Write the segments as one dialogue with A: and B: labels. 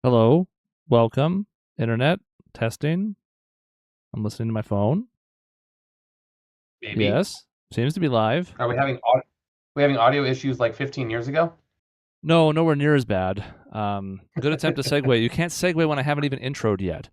A: Hello, welcome, internet, testing. I'm listening to my phone.
B: Maybe.
A: Yes, seems to be live.
B: Are we having audio issues like 15 years ago?
A: No, nowhere near as bad. Good attempt to segue. You can't segue when I haven't even introed yet.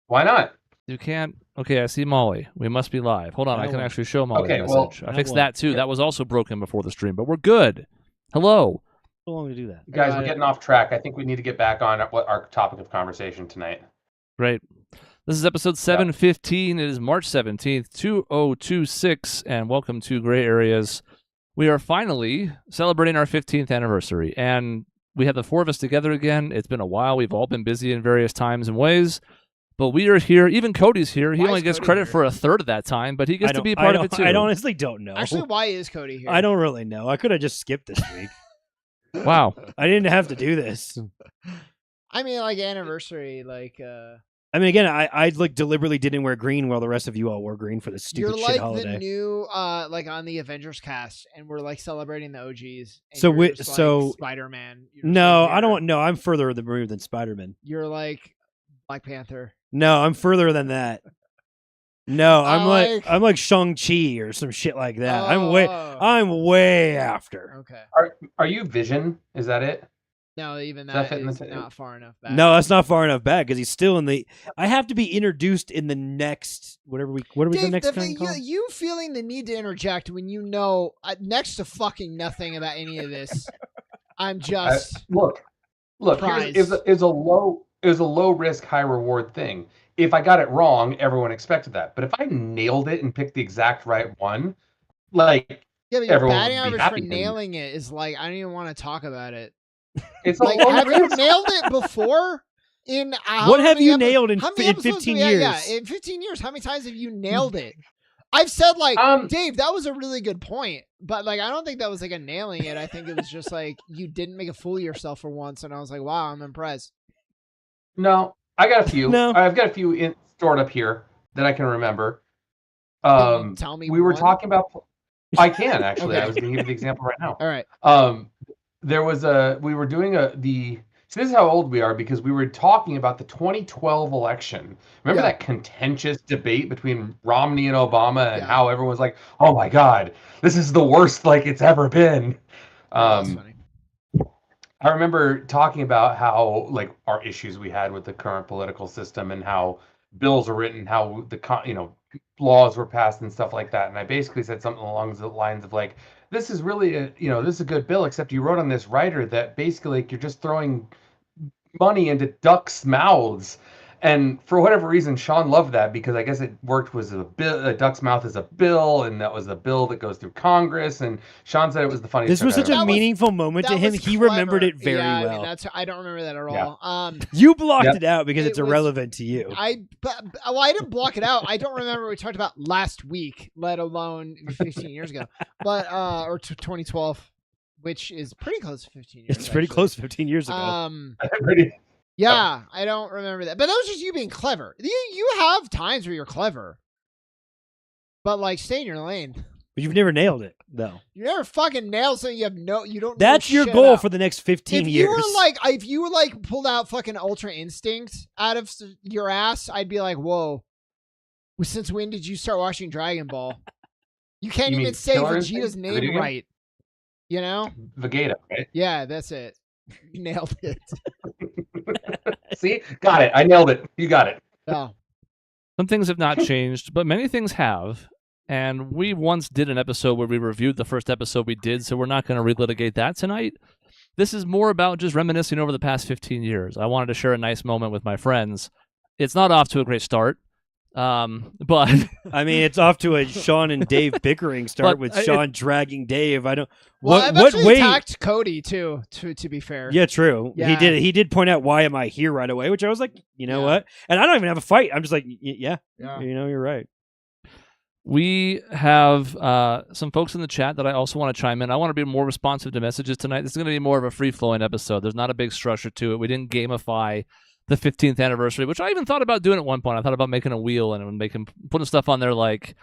B: Why not?
A: You can't. Okay, I see Molly. We must be live. Hold on, I can actually show Molly
B: Okay,
A: the
B: well,
A: message. I fixed that too. That was also broken before the stream, but we're good. Hello.
C: So long to do that.
B: Guys, we're getting off track. I think we need to get back on what our topic of conversation tonight.
A: Great. This is episode 715. It is March 17th, 2026, and welcome to Gray Areas. We are finally celebrating our 15th anniversary, and we have the four of us together again. It's been a while. We've all been busy in various times and ways, but we are here. Even Cody's here. He only gets credit for a third of that time, but he gets to be a part of it too.
C: I honestly don't know.
D: Actually, why is Cody here?
C: I don't really know. I could have just skipped this week.
A: Wow.
C: I didn't have to do this.
D: I mean, like anniversary, like.
C: I mean, again, I like deliberately didn't wear green while the rest of you all wore green for this stupid
D: You're
C: shit
D: like
C: holiday.
D: the new, like on the Avengers cast, and we're like celebrating the OGs. And
C: So
D: you're just, like, Spider-Man.
C: No, I don't. No, I'm further removed than Spider-Man.
D: You're like Black Panther.
C: No, I'm further than that. No, I'm
D: like
C: Shang-Chi or some shit like that.
D: Oh.
C: I'm way after.
D: Okay.
B: Are you Vision? Is that it?
D: No, even
B: Does that
D: that
B: fit in
D: is
B: the-
D: not far enough back.
C: No, that's not far enough back because he's still in the. I have to be introduced in the next what are we the
D: Dave,
C: next
D: the
C: thing
D: thing,
C: called?
D: you feeling the need to interject when you know next to fucking nothing about any of this. I'm just
B: Look.
D: Prize.
B: It's a low risk, high reward thing. If I got it wrong, everyone expected that. But if I nailed it and picked the exact right one, like
D: yeah, but your
B: everyone
D: batting
B: would be
D: average
B: happy
D: for
B: for you.
D: nailing it is like I don't even want to talk about it.
B: it's a
D: Like,
B: low
D: have you
B: risk.
D: nailed it before? In
C: What have you nailed in
D: how many
C: in
D: episodes
C: 15
D: do we-
C: years?
D: Yeah, in 15 years, how many times have you nailed it? I've said like, Dave, that was a really good point, but like, I don't think that was like a nailing it. I think it was just like you didn't make a fool of yourself for once, and I was like, wow, I'm impressed.
B: No, I got a few.
C: No.
B: I've got a few stored up here that I can remember.
D: Can you tell me
B: We were
D: one?
B: talking about. I can actually.
D: Okay.
B: I was going to give you the example right now.
D: All right.
B: There was we were doing so this is how old we are because we were talking about the 2012 election. Remember that contentious debate between Romney and Obama and how everyone was like, "Oh my God, this is the worst like it's ever been."
D: That's funny.
B: I remember talking about how like our issues we had with the current political system and how bills are written, how the laws were passed and stuff like that. And I basically said something along the lines of like, this is really this is a good bill, except you wrote on this writer that basically like, you're just throwing money into ducks' mouths. And for whatever reason, Sean loved that because I guess it worked was a bill. A duck's mouth is a bill, and that was a bill that goes through Congress. And Sean said it was the funniest.
C: This was such a
D: That was-
C: meaningful moment to
D: That
C: him.
D: was
C: He
D: clever.
C: remembered it very
D: yeah, I
C: well.
D: mean, I don't remember that at
B: Yeah.
D: all.
C: You blocked
B: Yep.
C: it out because
D: It
C: it's
D: was-
C: irrelevant to you.
D: I didn't block it out. I don't remember what we talked about last week, let alone 15 years ago, but or 2012, which is pretty close to 15 years.
C: It's pretty
D: actually.
C: close 15 years ago.
D: Yeah, I don't remember that, but that was just you being clever. You have times where you're clever, but like stay in your lane.
C: But you've never nailed it, though.
D: You never fucking nail something you don't.
C: That's
D: know
C: your
D: shit
C: goal
D: about.
C: for the next 15
D: If
C: years.
D: you were like pulled out fucking Ultra Instinct out of your ass, I'd be like, whoa. Since when did you start watching Dragon Ball? You can't
B: You
D: even
B: mean
D: say
B: Killer
D: Vegeta's
B: Instinct, the
D: name
B: video game?
D: right. You know?
B: Vegeta, right?
D: Yeah, that's it. You nailed it.
B: See, got it. I nailed it. You got it.
D: Oh.
A: Some things have not changed, but many things have. And we once did an episode where we reviewed the first episode we did, so we're not going to relitigate that tonight. This is more about just reminiscing over the past 15 years. I wanted to share a nice moment with my friends. It's not off to a great start, but
C: I mean, it's off to a Sean and Dave bickering start
A: But
C: with
A: it-
C: Sean dragging Dave. I don't.
D: Well,
C: What?
D: I've
C: What
D: actually
C: way?
D: attacked Cody too. To be fair.
C: Yeah, true.
D: Yeah.
C: He did point out why am I here right away, which I was like, you know
D: Yeah.
C: what? And I don't even have a fight. I'm just like, yeah,
D: Yeah.
C: you're right.
A: we have some folks in the chat that I also want to chime in. I want to be more responsive to messages tonight. This is going to be more of a free-flowing episode. There's not a big structure to it. We didn't gamify the 15th anniversary, which I even thought about doing at one point. I thought about making a wheel and putting stuff on there like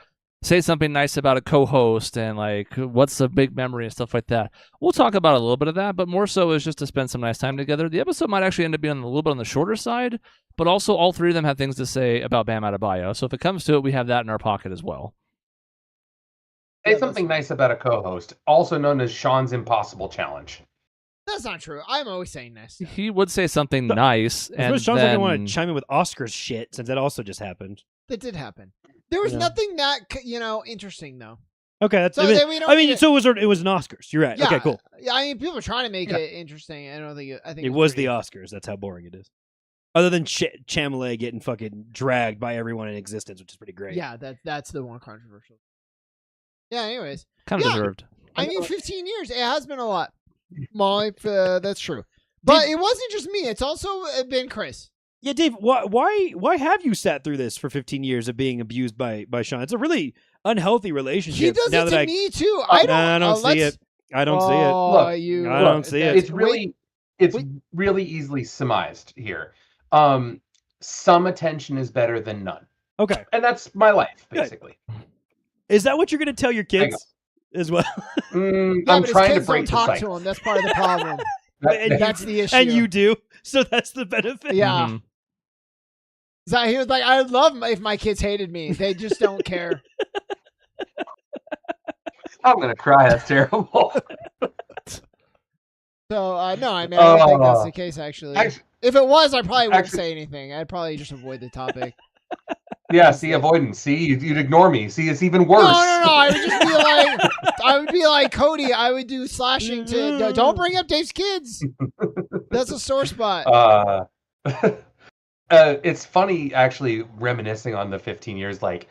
A: say something nice about a co-host and like what's a big memory and stuff like that. We'll talk about a little bit of that, but more so is just to spend some nice time together. The episode might actually end up being a little bit on the shorter side, but also all three of them have things to say about Bam Adebayo. So if it comes to it, we have that in our pocket as well.
B: Say something nice about a co-host, also known as Sean's Impossible Challenge.
D: That's not true. I'm always saying nice stuff.
A: He would say something nice,
C: I
A: and
C: suppose Sean's
A: then
C: not gonna want to chime in with Oscars shit since that also just happened.
D: That did happen. There was
C: Yeah.
D: nothing that interesting though.
C: Okay, that's.
D: So
C: I mean,
D: then we don't
C: I mean
D: need
C: so it was an Oscars. You're right.
D: Yeah,
C: Okay, cool.
D: Yeah, I mean, people are trying to make it interesting. I don't think I think
C: It was the Oscars. That's how boring it is. Other than Chalamet getting fucking dragged by everyone in existence, which is pretty great.
D: Yeah, that's the one controversial. Yeah. Anyways,
A: kind of
D: Yeah.
A: deserved.
D: I mean, 15 years. It has been a lot, Molly. That's true. But it wasn't just me. It's also been Chris.
C: Yeah, Dave. Why have you sat through this for 15 years of being abused by Sean? It's a really unhealthy relationship.
D: He does
C: now
D: it
C: that
D: to me too. I don't.
C: I don't see it. I don't see it.
D: Oh,
B: Look,
C: I don't see it.
B: It's really easily surmised here. Some attention is better than none,
C: Okay.
B: and that's my life
C: Good.
B: basically.
C: Is that what you're going to tell your kids as well?
D: Yeah,
B: I'm
D: but his
B: trying to
D: kids
B: break
D: don't
B: the
D: talk
B: cycle.
D: to him. That's part of the problem. That's the issue.
C: And you do. So that's the benefit.
D: Yeah.
A: Mhm.
D: So he was like, I'd love if my kids hated me. They just don't care.
B: I'm gonna cry. That's terrible.
D: So no, I mean, I don't think that's the case. Actually,
B: Actually,
D: if it was, I probably wouldn't
B: actually-
D: say anything. I'd probably just avoid the topic.
B: yeah. See, avoidance. See, you'd ignore me. See, it's even worse.
D: No. I would just be like, I would be like Cody. I would do slashing to. Don't bring up Dave's kids. That's a sore spot.
B: It's funny actually reminiscing on the 15 years, like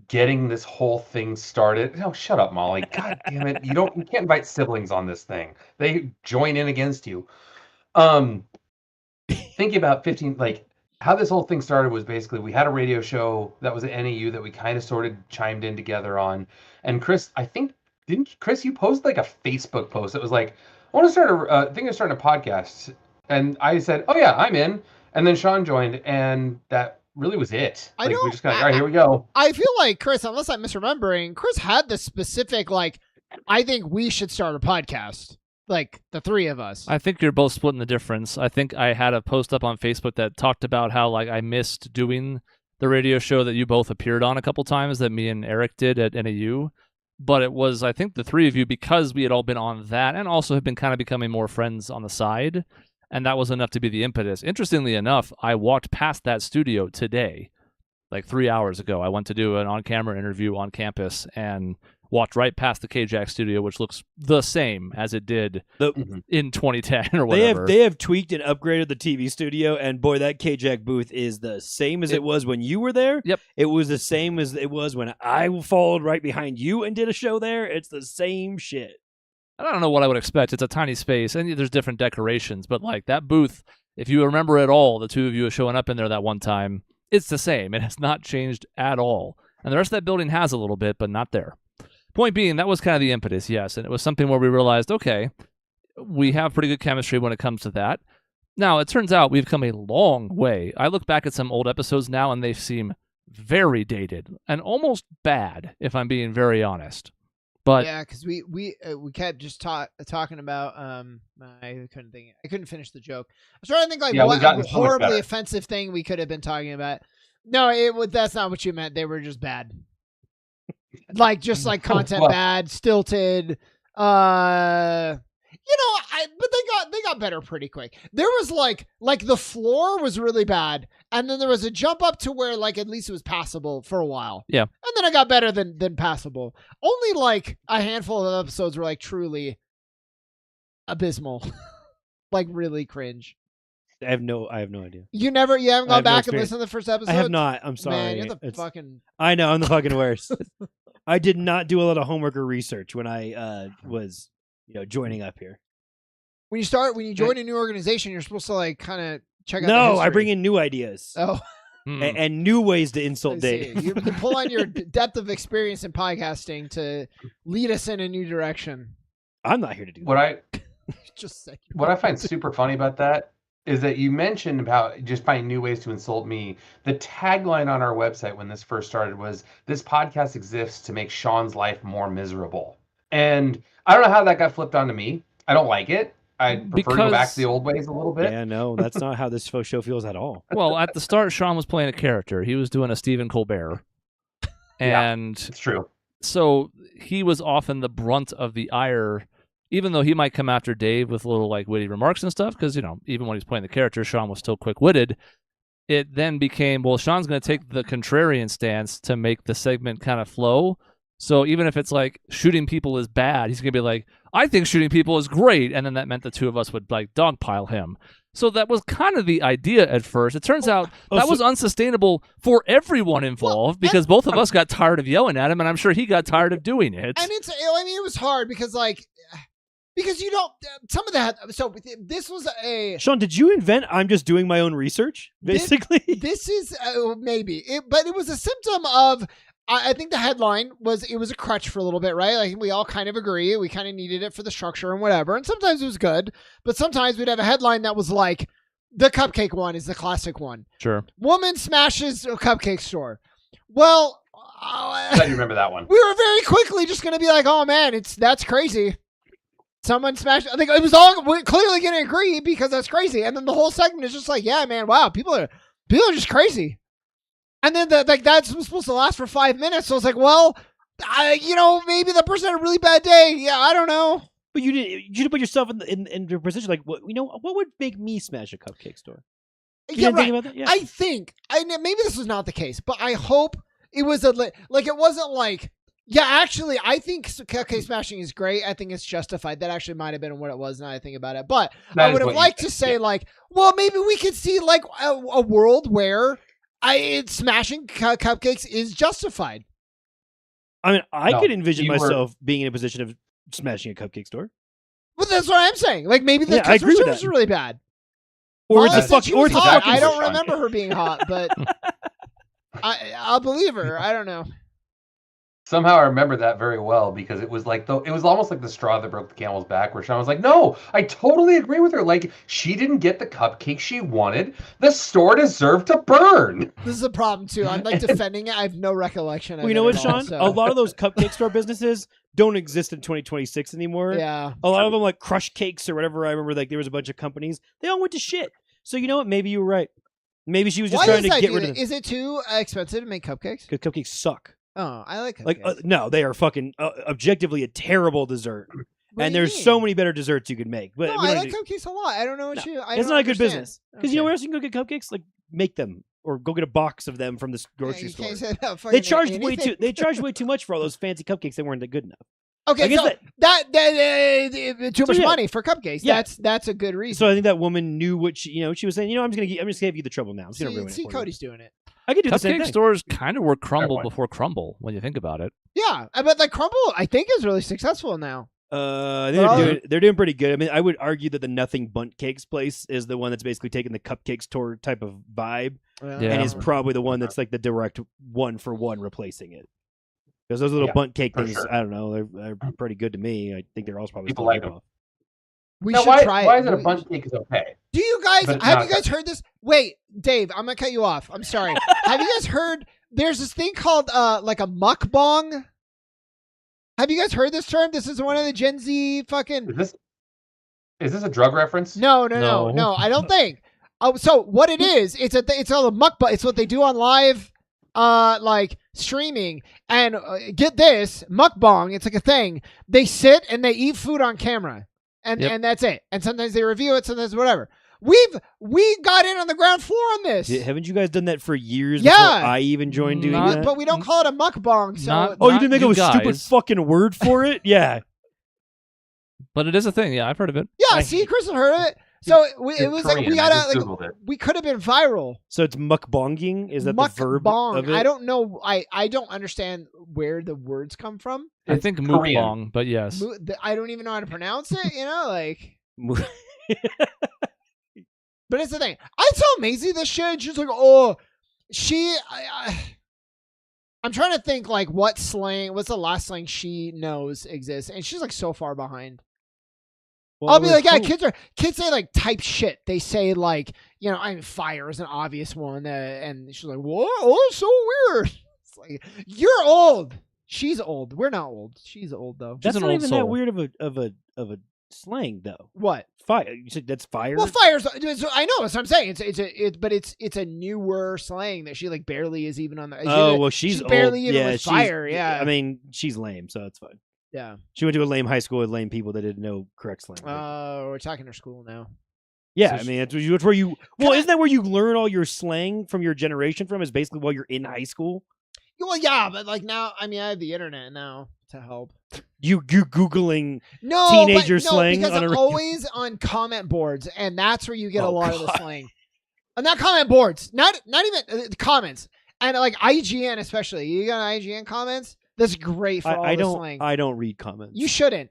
B: getting this whole thing started. No, shut up, Molly. God damn it. You can't invite siblings on this thing. They join in against you. Thinking about 15, like how this whole thing started was basically we had a radio show that was at NAU that we kind of sort of chimed in together on. And Chris, didn't Chris, you posted like a Facebook post that was like, I want to start I'm starting a podcast. And I said, oh yeah, I'm in. And then Sean joined, and that really was it.
D: I
B: Like,
D: know-
B: we just got, all right, here we go.
D: I feel like Chris, unless I'm misremembering, Chris had the specific like, I think we should start a podcast. Like the three of us.
A: I think you're both splitting the difference. I think I had a post up on Facebook that talked about how like I missed doing the radio show that you both appeared on a couple times that me and Eric did at NAU. But it was, I think, the three of you, because we had all been on that and also have been kind of becoming more friends on the side. And that was enough to be the impetus. Interestingly enough, I walked past that studio today, like 3 hours ago. I went to do an on-camera interview on campus and walked right past the KJAC studio, which looks the same as it did in 2010 or whatever.
C: They have tweaked and upgraded the TV studio, and boy, that KJAC booth is the same as it was when you were there.
A: Yep.
C: It was the same as it was when I followed right behind you and did a show there. It's the same shit.
A: I don't know what I would expect. It's a tiny space, and there's different decorations, but like that booth, if you remember at all, the two of you showing up in there that one time, it's the same. It has not changed at all. And the rest of that building has a little bit, but not there. Point being, that was kind of the impetus, yes. And it was something where we realized, okay, we have pretty good chemistry when it comes to that. Now, it turns out we've come a long way. I look back at some old episodes now, and they seem very dated and almost bad, if I'm being very honest. But
D: yeah, because we kept just talking about I couldn't finish the joke. I was trying to think like
B: Yeah,
D: what
B: we've gotten
D: a
B: so much
D: horribly
B: better.
D: offensive thing we could have been talking about. No, that's not what you meant. They were just bad. Like just like content
B: Well-
D: bad, stilted. But they got better pretty quick. There was like the floor was really bad, and then there was a jump up to where like at least it was passable for a while.
A: Yeah.
D: And then it got better than passable. Only like a handful of episodes were like truly abysmal. Like really cringe.
C: I have no idea.
D: You haven't
C: I
D: gone
C: have no
D: back and
C: experience.
D: listened to the first episode?
C: I have not. I'm sorry.
D: Man, you're the
C: It's-
D: fucking
C: I know. I'm the fucking worst. I did not do a lot of homework or research when I was joining up here.
D: when you join a new organization, you're supposed to like kind of check out.
C: No,
D: the
C: I bring
D: history.
C: in new ideas
D: Oh,
C: and new ways to
D: I
C: insult
D: see.
C: Dave.
D: You pull on your depth of experience in podcasting to lead us in a new direction.
C: I'm not here to do that.
B: What I
D: Just say
B: what I find super funny about that is that you mentioned about just finding new ways to insult me. The tagline on our website when this first started was, "This podcast exists to make Sean's life more miserable." And I don't know how that got flipped onto me. I don't like it. I prefer to go back to the old ways a little bit.
C: Yeah, no, that's not how this show feels at all.
A: Well, at the start, Sean was playing a character. He was doing a Stephen Colbert. And
B: it's true.
A: So he was often the brunt of the ire, even though he might come after Dave with little like witty remarks and stuff, because, you know, even when he's playing the character, Sean was still quick-witted. It then became, well, Sean's going to take the contrarian stance to make the segment kind of flow. So even if it's like shooting people is bad, he's going to be like, I think shooting people is great. And then that meant the two of us would like dogpile him. So that was kind of the idea at first. It turns out that was unsustainable for everyone involved because both of us got tired of yelling at him, and I'm sure he got tired of doing it.
D: And it was hard because you don't, some of that, so this was
C: Sean, did you invent I'm just doing my own research, basically?
D: This is, maybe, but it was a symptom of, I think the headline was, it was a crutch for a little bit, right? Like we all kind of agree. We kind of needed it for the structure and whatever. And sometimes it was good, but sometimes we'd have a headline that was like, the cupcake one is the classic one.
A: Sure.
D: Woman smashes a cupcake store. Well,
B: I remember that one.
D: We were very quickly just going to be like, oh man, that's crazy. Someone smashed. I think it was all, we're clearly going to agree because that's crazy. And then the whole segment is just like, yeah, man, wow, people are just crazy. And then that's supposed to last for 5 minutes. So I was like, well, maybe the person had a really bad day. Yeah, I don't know.
C: But you didn't put yourself in your position like, what would make me smash a cupcake store?
D: Yeah, right.
C: Think about that? Yeah.
D: I think, maybe this was not the case, but I hope it was it wasn't like, yeah, actually, I think cupcake smashing is great. I think it's justified. That actually might have been what it was now I think about it. But I would have liked to say like, well, maybe we could see like a world where smashing cupcakes is justified.
C: I mean, I could envision myself being in a position of smashing a cupcake store.
D: Well, that's what I'm saying. Like maybe the customer service is really bad.
C: Or it's
D: hot. I don't remember her being hot, but I'll believe her. I don't know.
B: Somehow I remember that very well because it was like it was almost like the straw that broke the camel's back, where Sean was like, "No, I totally agree with her. Like she didn't get the cupcake she wanted. The store deserved to burn."
D: This is a problem too. I'm like defending it. I have no recollection.
C: Well, you know what, Sean? A lot of those cupcake store businesses don't exist in 2026 anymore.
D: Yeah.
C: A lot of them, like Crush Cakes or whatever. I remember like there was a bunch of companies. They all went to shit. So you know what? Maybe you were right. Maybe she was just trying to get rid of them.
D: Is it too expensive to make cupcakes?
C: Because cupcakes suck.
D: Oh, I like cupcakes.
C: No, they are fucking objectively a terrible dessert. And there's so many better desserts you could make. But
D: no, I like cupcakes a lot. I don't know what you.
C: It's not a good business. Because you know where else you can go get cupcakes? Like make them or go get a box of them from the grocery store. They charged way too. They charged way too much for all those fancy cupcakes that weren't that good enough.
D: Okay, so that too much money for cupcakes. Yeah. That's a good reason.
C: So I think that woman knew what she was saying. I'm just gonna give you the trouble now. I'm just gonna ruin it.
D: See, Cody's doing it.
C: I could do the same thing.
A: Cupcake stores kind of were Crumble before Crumble when you think about it.
D: Yeah, but like Crumble, I think is really successful now.
C: They're doing pretty good. I mean, I would argue that the Nothing Bundt Cakes place is the one that's basically taken the cupcake store type of vibe, and is probably the one that's like the direct 1-for-1 replacing it. Because those little Bundt cake things, I don't know, they're pretty good to me. I think they're all probably
B: people like them.
D: We should try it.
B: Why is it a Bundt cake is okay?
D: Do you guys have you guys heard this? Wait, Dave, I'm gonna cut you off. I'm sorry. Have you guys heard? There's this thing called like a mukbang. Have you guys heard this term? This is one of the Gen Z fucking.
B: Is this a drug reference?
D: No. I don't think. Oh, so what it is? It's all a mukbang. It's what they do on live, like streaming. And get this, mukbang. It's like a thing. They sit and they eat food on camera, and that's it. And sometimes they review it. Sometimes whatever. We got in on the ground floor on this.
C: Haven't you guys done that for years before I even joined doing that?
D: But we don't call it a mukbang. So
C: you didn't make up a stupid fucking word for it? Yeah.
A: But it is a thing. Yeah, I've heard of it.
D: Yeah, see, Crystal heard of it. So it was Korean. We could have been viral.
C: So it's mukbanging? Is that the verb of it?
D: I don't know. I don't understand where the words come from.
A: I think mukbang, but yes.
D: I don't even know how to pronounce it, like. But it's the thing. I tell Maisie this shit. She's like, I'm trying to think like what's the last slang she knows exists, and she's like so far behind. I'll be like, yeah, kids say like type shit. They say like, fire is an obvious one, and she's like, what? Oh, so weird. It's like, you're old. She's old. We're not old. She's old though.
C: That's not even
A: soul.
C: that weird of a slang though.
D: What?
C: Fire? You said that's fire?
D: Well, fire's. I know. That's what I'm saying. But it's a newer slang that she like barely is even on the.
C: She's
D: barely
C: old.
D: even with fire. Yeah.
C: I mean, she's lame, so that's fine.
D: Yeah.
C: She went to a lame high school with lame people that didn't know correct slang.
D: Oh, we're talking her school now.
C: Yeah, I mean, it's where you. Well, isn't that where you learn all your slang from your generation from? Is basically while you're in high school.
D: Well, yeah, but like now, I mean, I have the internet now to help.
C: You googling teenager slang
D: because I'm always on comment boards, and that's where you get a lot of the slang. Not comment boards, not even comments, and like IGN especially. You got IGN comments. That's great for all the slang.
C: I don't read comments.
D: You shouldn't.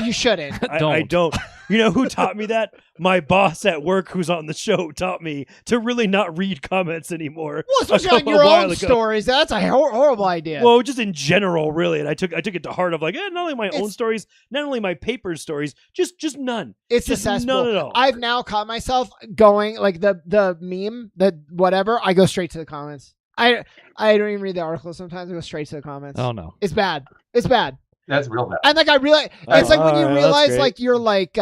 D: You shouldn't.
C: I don't. You know who taught me that? My boss at work, who's on the show, taught me to really not read comments anymore.
D: Well, especially on your own stories. That's a horrible idea.
C: Well, just in general, really. And I took it to heart of like, not only my own stories, not only my paper stories, just none.
D: It's
C: just
D: accessible.
C: none at all.
D: I've now caught myself going like the meme, the whatever. I go straight to the comments. I don't even read the article. Sometimes I go straight to the comments.
A: Oh no,
D: it's bad. It's bad.
B: That's real bad.
D: And like I realize, it's like when you realize like you're like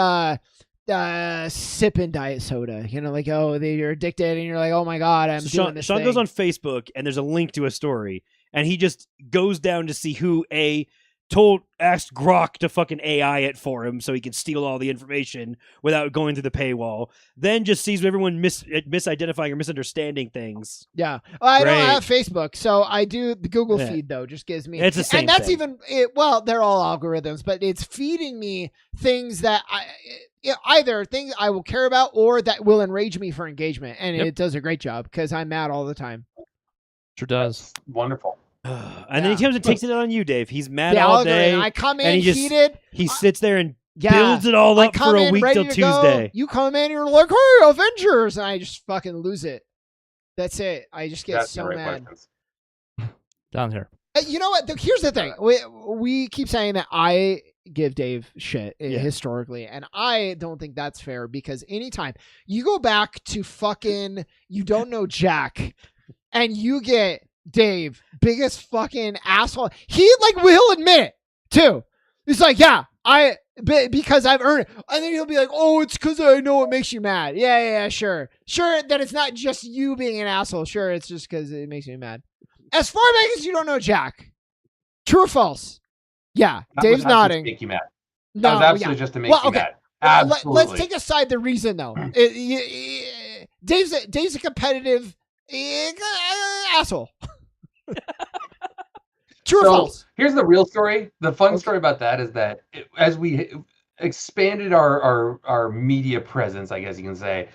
D: sipping diet soda, like you're addicted, and you're like, oh my god, I'm doing this.
C: Sean goes on Facebook, and there's a link to a story, and he just goes down to see who asked Grok to fucking AI it for him so he can steal all the information without going through the paywall. Then just sees everyone misidentifying or misunderstanding things.
D: Yeah. Well, I don't have Facebook, so I do the Google feed though. Just gives me.
C: It's the same.
D: And that's
C: thing.
D: they're all algorithms, but it's feeding me things that either things I will care about or that will enrage me for engagement, and it does a great job because I'm mad all the time.
A: Sure does.
B: That's wonderful.
C: And then he comes and takes it out on you, Dave. He's mad
D: the
C: all day.
D: I come in heated.
C: He sits there and builds it all up for a week till Tuesday.
D: You come in, you're like, hey, Avengers, and I just fucking lose it. That's it. I just get so mad.
A: Down here.
D: You know what? Here's the thing. We keep saying that I give Dave shit historically, and I don't think that's fair because anytime you go back to fucking You Don't Know Jack and you get Dave, biggest fucking asshole. He will admit it too. He's like, yeah, because I've earned it. And then he'll be like, oh, it's because I know it makes you mad. Yeah, sure. Sure that it's not just you being an asshole. Sure, it's just because it makes me mad. As far back as You Don't Know Jack. True or false? Yeah, Dave's nodding.
B: Make you mad.
D: No,
B: that was absolutely just to make you mad. Absolutely.
D: Let's take aside the reason though. Dave's a competitive asshole. True or false?
B: Here's the real story. The fun story about that is that as we expanded our media presence, I guess you can say,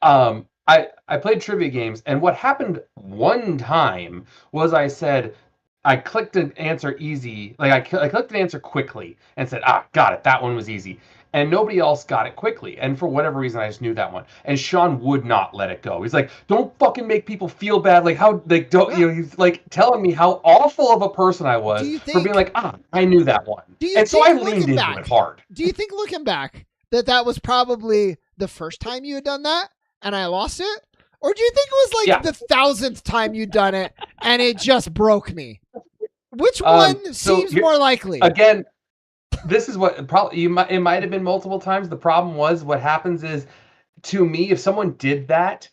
B: I played trivia games, and what happened one time was I said, I clicked an answer easy, I clicked an answer quickly and said, got it, that one was easy. And nobody else got it quickly. And for whatever reason, I just knew that one. And Sean would not let it go. He's like, don't fucking make people feel bad. He's like telling me how awful of a person I was for being like, I knew that one. And so I leaned into it hard.
D: Do you think looking back that was probably the first time you had done that and I lost it? Or do you think it was the 1,000th time you'd done it and it just broke me? Which one seems more likely?
B: Again, this is what probably it might have been multiple times. The problem was what happens is, to me, if someone did that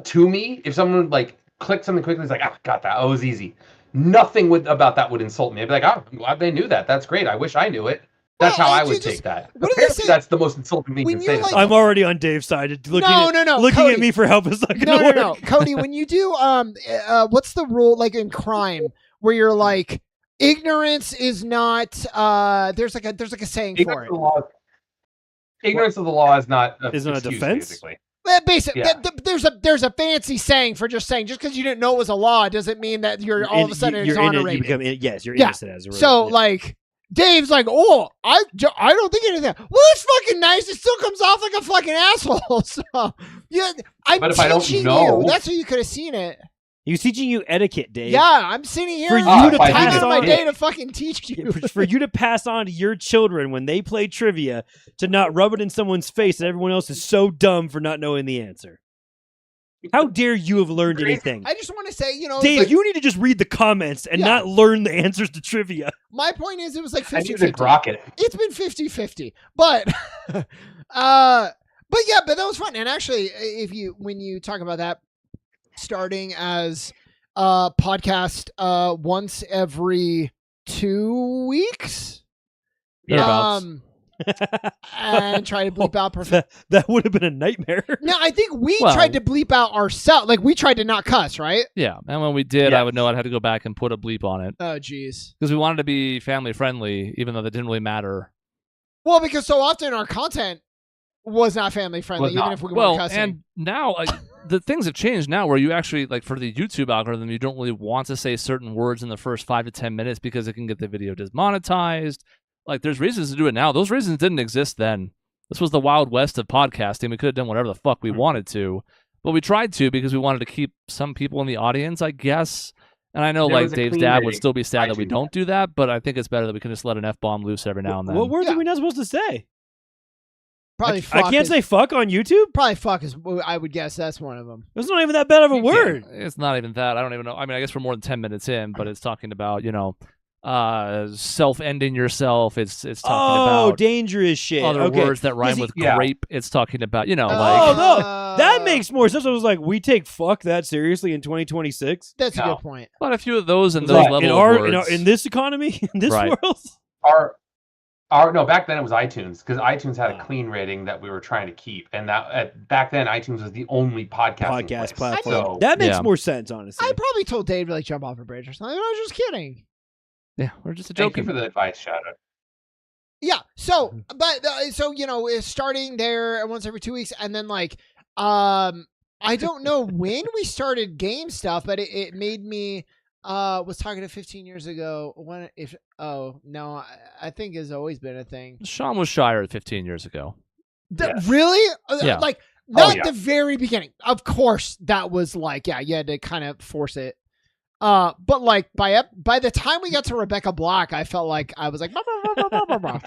B: to me, if someone clicked something quickly, it's like, got that. Oh, it was easy. Nothing about that would insult me. I'd be like, I'm glad they knew that. That's great. I wish I knew it. That's how I would take that. Apparently, that's the most insulting thing you can say.
C: I'm already on Dave's side. Looking
D: Cody,
C: at me for help is not going to work.
D: No, Cody, when you do what's the rule in crime where you're like, ignorance is not there's like a saying for it.
B: Ignorance of the law is not
C: a defense.
B: Basically.
D: Basically, there's a fancy saying for just because you didn't know it was a law doesn't mean that you're all of a sudden exonerated.
C: You're innocent as a result.
D: So Dave's like, oh, I don't think anything. Well, that's fucking nice. It still comes off like a fucking asshole. So yeah,
B: but if I don't know,
D: that's how you could have seen it.
C: He was teaching you etiquette, Dave.
D: Yeah, I'm sitting here
C: For you to pass
D: on my
C: on
D: day to fucking teach you.
C: for you to pass on to your children when they play trivia to not rub it in someone's face that everyone else is so dumb for not knowing the answer. How dare you have learned anything?
D: I just want to say,
C: Dave, you need to just read the comments and not learn the answers to trivia.
D: My point is, it was like 50-50.
B: I need to grok it.
D: It's been 50-50, but but that was fun. And actually, when you talk about that, starting as a podcast once every 2 weeks, and try to bleep out
C: that would have been a nightmare.
D: No, I think we tried to bleep out ourselves. Like, we tried to not cuss, right?
A: Yeah, and when we did, I would know I'd have to go back and put a bleep on it.
D: Oh, jeez.
A: Because we wanted to be family friendly, even though that didn't really matter.
D: Well, because so often our content was not family friendly, even if we were cussing.
A: And now, the things have changed now where you actually, like, for the YouTube algorithm, you don't really want to say certain words in the first 5 to 10 minutes because it can get the video demonetized. Like, there's reasons to do it now. Those reasons didn't exist then. This was the Wild West of podcasting. We could have done whatever the fuck we wanted to. But we tried to because we wanted to keep some people in the audience, I guess. And I know, like, Dave's dad would still be sad that we don't do that, but I think it's better that we can just let an F-bomb loose every now and then.
C: What words are we not supposed to say?
D: Probably fuck.
C: I can't say fuck on YouTube?
D: Probably fuck is, I would guess that's one of them.
C: It's not even that bad of a word.
A: It's not even that. I don't even know. I mean, I guess we're more than 10 minutes in, but it's talking about, self-ending yourself. It's talking about
C: dangerous shit.
A: Other words that rhyme with grape. It's talking about,
C: no, that makes more sense. I was like, we take fuck that seriously in 2026.
D: That's a good point.
A: But a few of those and those level of words.
C: In this economy, in this world,
B: no, back then it was iTunes, because iTunes had a clean rating that we were trying to keep, and that back then iTunes was the only podcast
C: platform.
B: So,
C: that makes more sense, honestly.
D: I probably told Dave to jump off a bridge or something. I was just kidding.
A: Yeah, we're just joking.
B: Thank you for the advice, shout out.
D: Yeah. So, starting there once every 2 weeks, and then I don't know when we started game stuff, but it made me. Was talking to 15 years ago. I think it's always been a thing.
A: Sean was shyer 15 years ago.
D: Really?
A: Yeah.
D: The very beginning. Of course, that was you had to kind of force it. But by the time we got to Rebecca Black, I felt like I was like, bah, bah, bah, bah, bah, bah.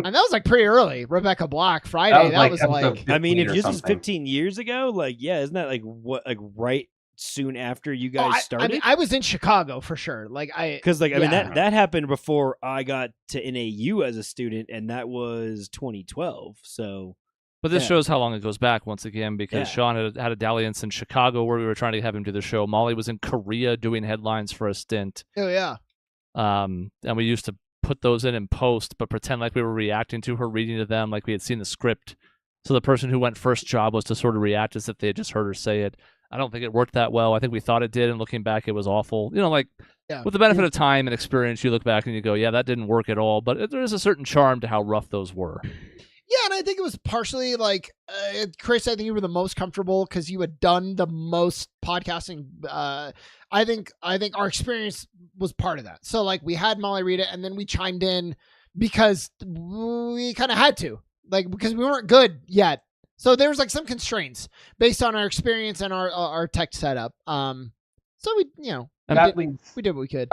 D: And that was pretty early. Rebecca Black Friday. That was
C: I mean, if this is 15 years ago, isn't that right soon after you guys started?
D: I mean, I was in Chicago for sure. Because
C: that happened before I got to NAU as a student, and that was 2012. So,
A: but this shows how long it goes back once again, because Sean had a dalliance in Chicago where we were trying to have him do the show. Molly was in Korea doing headlines for a stint.
D: Oh yeah.
A: And we used to put those in post, but pretend like we were reacting to her, reading to them like we had seen the script. So the person who went first job was to sort of react as if they had just heard her say it. I don't think it worked that well. I think we thought it did, and looking back, it was awful. With the benefit of time and experience, you look back and you go, yeah, that didn't work at all. But there is a certain charm to how rough those were.
D: Yeah, and I think it was partially Chris, I think you were the most comfortable because you had done the most podcasting. I think our experience was part of that. So we had Molly read it, and then we chimed in because we kind of had to, because we weren't good yet. So there was some constraints based on our experience and our tech setup. So we did what we could.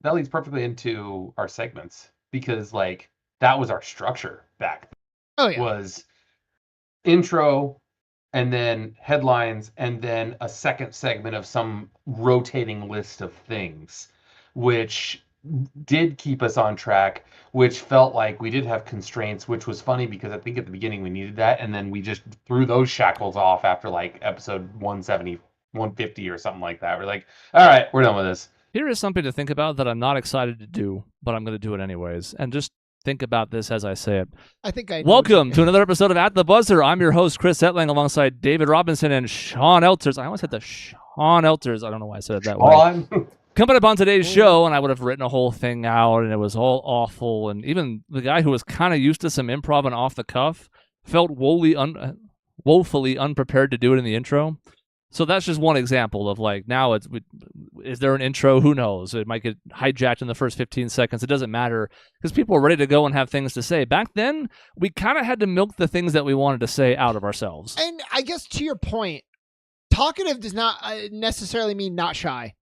B: That leads perfectly into our segments, because that was our structure back then.
D: Oh yeah.
B: Was intro, and then headlines, and then a second segment of some rotating list of things, which did keep us on track, which felt like we did have constraints, which was funny because I think at the beginning we needed that, and then we just threw those shackles off after episode 170, 150 or something like that. We're like, all right, we're done with this.
A: Here is something to think about that I'm not excited to do, but I'm going to do it anyways. And just think about this as I say it. Welcome to another episode of At the Buzzer. I'm your host, Chris Etling, alongside David Robinson and Sean Elters. I almost said the Sean Elters. I don't know why I said it that way. Coming up on today's show, and I would have written a whole thing out, and it was all awful. And even the guy who was kind of used to some improv and off the cuff felt woefully unprepared to do it in the intro. So that's just one example of now is there an intro? Who knows? It might get hijacked in the first 15 seconds. It doesn't matter because people are ready to go and have things to say. Back then, we kind of had to milk the things that we wanted to say out of ourselves.
D: And I guess to your point, talkative does not necessarily mean not shy.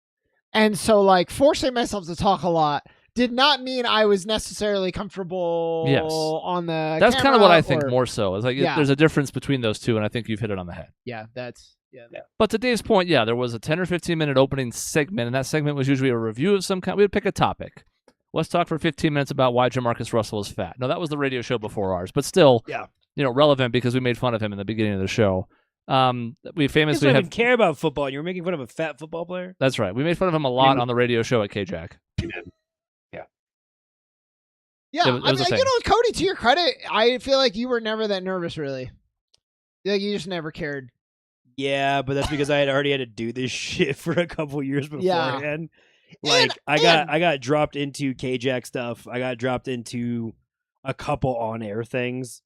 D: And so, like, forcing myself to talk a lot did not mean I was necessarily comfortable on the
A: That's kind of what I think
D: or,
A: more so. It's like there's a difference between those two, and I think you've hit it on the head.
D: Yeah, that's... Yeah.
A: But to Dave's point, there was a 10 or 15-minute opening segment, and that segment was usually a review of some kind. We would pick a topic. Let's talk for 15 minutes about why Jamarcus Russell is fat. No, that was the radio show before ours, but still, relevant because we made fun of him in the beginning of the show. We famously
C: didn't even care about football, and you were making fun of a fat football player?
A: That's right. We made fun of him a lot on the radio show at KJack.
B: You did.
D: Yeah, I mean, Cody, to your credit, I feel like you were never that nervous, really. Like, you just never cared.
C: Yeah, but that's because I had already had to do this shit for a couple years beforehand. Like, I got dropped into KJack stuff. I got dropped into a couple on-air things.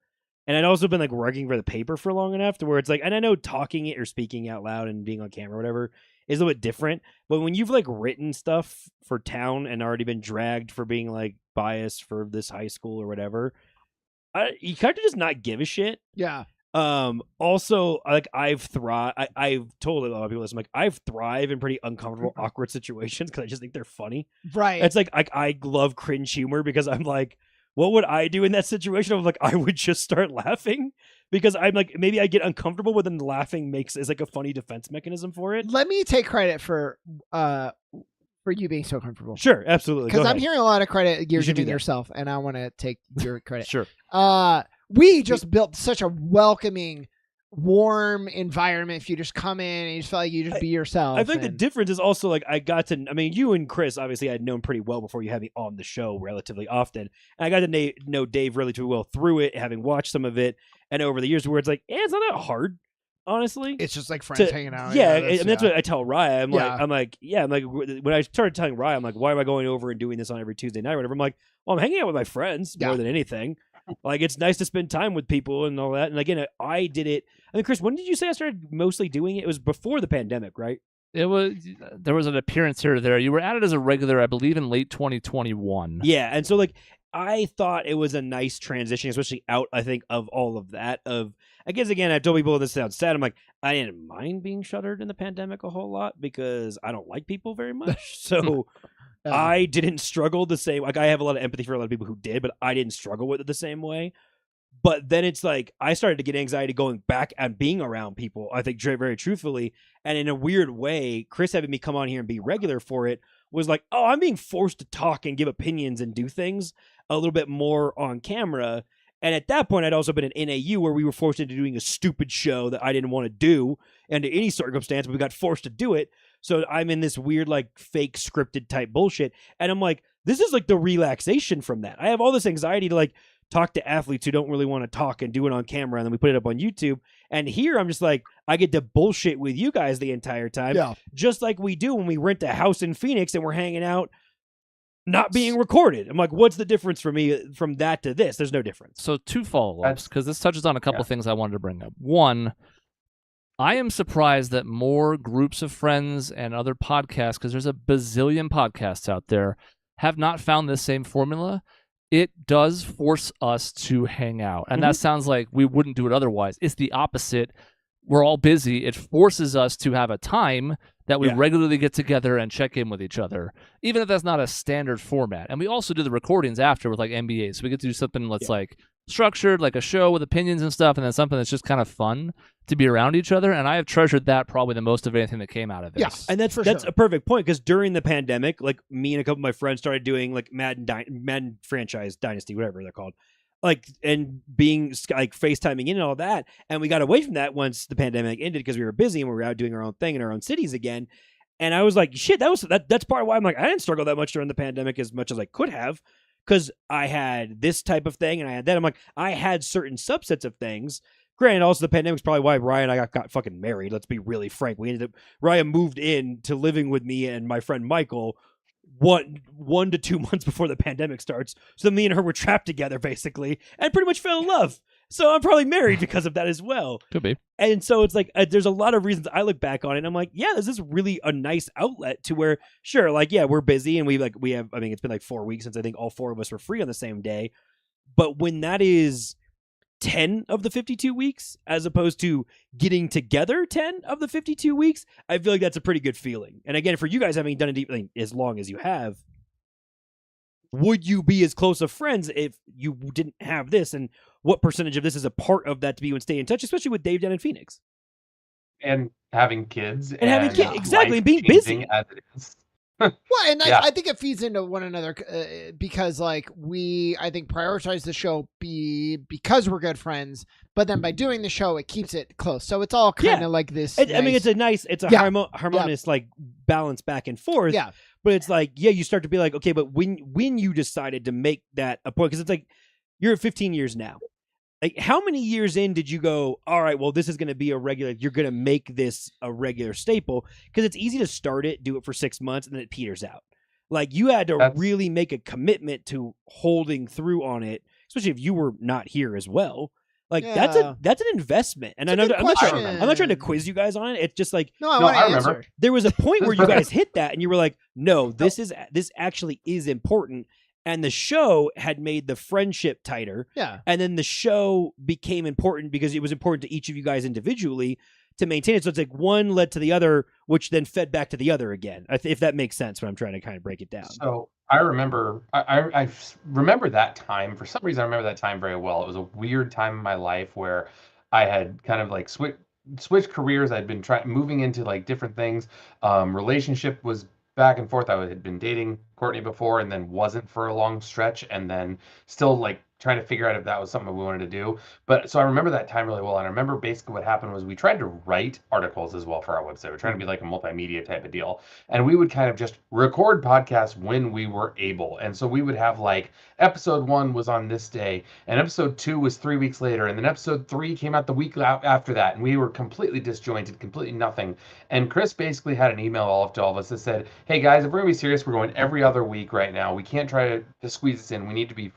C: And I'd also been, like, working for the paper for long enough to where it's like, and I know talking it or speaking out loud and being on camera or whatever is a little bit different. But when you've, like, written stuff for town and already been dragged for being, like, biased for this high school or whatever, you kind of just not give a shit.
D: Yeah.
C: Also, like, I've told a lot of people this. I'm like, I've thrived in pretty uncomfortable, awkward situations because I just think they're funny.
D: Right.
C: It's like I love cringe humor because I'm like, what would I do in that situation? I'm like, I would just start laughing because I'm like, maybe I get uncomfortable, but then laughing is like a funny defense mechanism for it.
D: Let me take credit for you being so comfortable.
C: Sure, absolutely.
D: Because I'm hearing a lot of credit you're giving yourself, and I want to take your credit.
A: Sure.
D: We just built such a welcoming, warm environment. If you just come in and you just felt like you just be yourself.
C: I think the difference is also like you and Chris obviously I'd known pretty well before you had me on the show relatively often, and I got to know Dave relatively well through it, having watched some of it, and over the years where it's like, it's not that hard. Honestly,
D: it's just like friends hanging out.
C: That's what I tell Raya. I'm like, when I started telling Raya, I'm like, why am I going over and doing this on every Tuesday night or whatever? I'm like, well, I'm hanging out with my friends more than anything. Like, it's nice to spend time with people and all that. And again, I did it. I mean, Chris, when did you say I started mostly doing it? It was before the pandemic, right?
A: There was an appearance here or there. You were added as a regular, I believe, in late 2021.
C: Yeah, and so like I thought it was a nice transition, especially out, I think, of all of that. I guess, again, I told people this sounds sad. I'm like, I didn't mind being shuttered in the pandemic a whole lot because I don't like people very much. So I didn't struggle the same. Like, I have a lot of empathy for a lot of people who did, but I didn't struggle with it the same way. But then it's like I started to get anxiety going back and being around people, I think, very truthfully. And in a weird way, Chris having me come on here and be regular for it was like, oh, I'm being forced to talk and give opinions and do things a little bit more on camera. And at that point, I'd also been in NAU where we were forced into doing a stupid show that I didn't want to do under any circumstance, but we got forced to do it. So I'm in this weird, like, fake scripted type bullshit. And I'm like, this is like the relaxation from that. I have all this anxiety to like talk to athletes who don't really want to talk and do it on camera. And then we put it up on YouTube. And here I'm just like, I get to bullshit with you guys the entire time. Yeah. Just like we do when we rent a house in Phoenix and we're hanging out, not being recorded. I'm like, what's the difference for me from that to this? There's no difference.
A: So 2 follow-ups, because this touches on a couple things I wanted to bring up. One, I am surprised that more groups of friends and other podcasts, because there's a bazillion podcasts out there, have not found this same formula. It does force us to hang out. And that sounds like we wouldn't do it otherwise. It's the opposite. We're all busy. It forces us to have a time that we regularly get together and check in with each other, even if that's not a standard format. And we also do the recordings after with like NBA. So we get to do something that's like structured, like a show with opinions and stuff, and then something that's just kind of fun to be around each other. And I have treasured that probably the most of anything that came out of this.
C: Yeah, and that's a perfect point, because during the pandemic, like me and a couple of my friends started doing like Madden franchise Dynasty, whatever they're called. Like, and being like FaceTiming in and all that. And we got away from that once the pandemic ended because we were busy and we were out doing our own thing in our own cities again. And I was like, shit, that's part of why I'm like, I didn't struggle that much during the pandemic as much as I could have, because I had this type of thing and I had that. I'm like, I had certain subsets of things. Granted, also the pandemic's probably why Ryan and I got fucking married. Let's be really frank. Ryan moved in to living with me and my friend Michael 1 to 2 months before the pandemic starts. So me and her were trapped together basically and pretty much fell in love. So I'm probably married because of that as well.
A: Could be.
C: And so it's like, there's a lot of reasons I look back on it and I'm like, yeah, this is really a nice outlet to where, sure, like, yeah, we're busy and we have, I mean, it's been like 4 weeks since I think all 4 of us were free on the same day. But when that is 10 of the 52 weeks as opposed to getting together 10 of the 52 weeks, I feel like that's a pretty good feeling. And again, for you guys having done it as long as you have, would you be as close of friends if you didn't have this? And what percentage of this is a part of that to be and stay in touch, especially with Dave down in Phoenix?
B: And having kids.
C: And having kids, exactly, and being busy.
B: As it is.
D: Well, and I think it feeds into one another because, like, I think prioritize the show because we're good friends, but then by doing the show, it keeps it close. So it's all kind of like this.
C: I mean, it's a harmonious like balance back and forth.
D: Yeah.
C: But it's like, you start to be like, okay, but when you decided to make that a point, because it's like you're at 15 years now. Like, how many years in did you go, all right, well, this is going to be you're going to make this a regular staple? Because it's easy to start it, do it for 6 months, and then it peters out. Like, you had to really make a commitment to holding through on it, especially if you were not here as well. Like, that's an investment. And I'm not trying to quiz you guys on it. It's just like,
D: I want to answer.
C: There was a point where you guys hit that, and you were like, no, this actually is important. And the show had made the friendship tighter.
D: Yeah.
C: And then the show became important because it was important to each of you guys individually to maintain it. So it's like one led to the other, which then fed back to the other again, if that makes sense when I'm trying to kind of break it down.
B: So I remember, I remember that time. For some reason, I remember that time very well. It was a weird time in my life where I had kind of like switched careers. I'd been moving into like different things. Relationship was back and forth. I had been dating Courtney before and then wasn't for a long stretch, and then still like trying to figure out if that was something we wanted to do. But so I remember that time really well. And I remember basically what happened was we tried to write articles as well for our website. We're trying to be like a multimedia type of deal. And we would kind of just record podcasts when we were able. And so we would have like episode 1 was on this day and episode 2 was 3 weeks later. And then episode 3 came out the week after that. And we were completely disjointed, completely nothing. And Chris basically had an email to all of us that said, hey guys, if we're going to be serious, we're going every other week right now. We can't try to squeeze this in. We need to be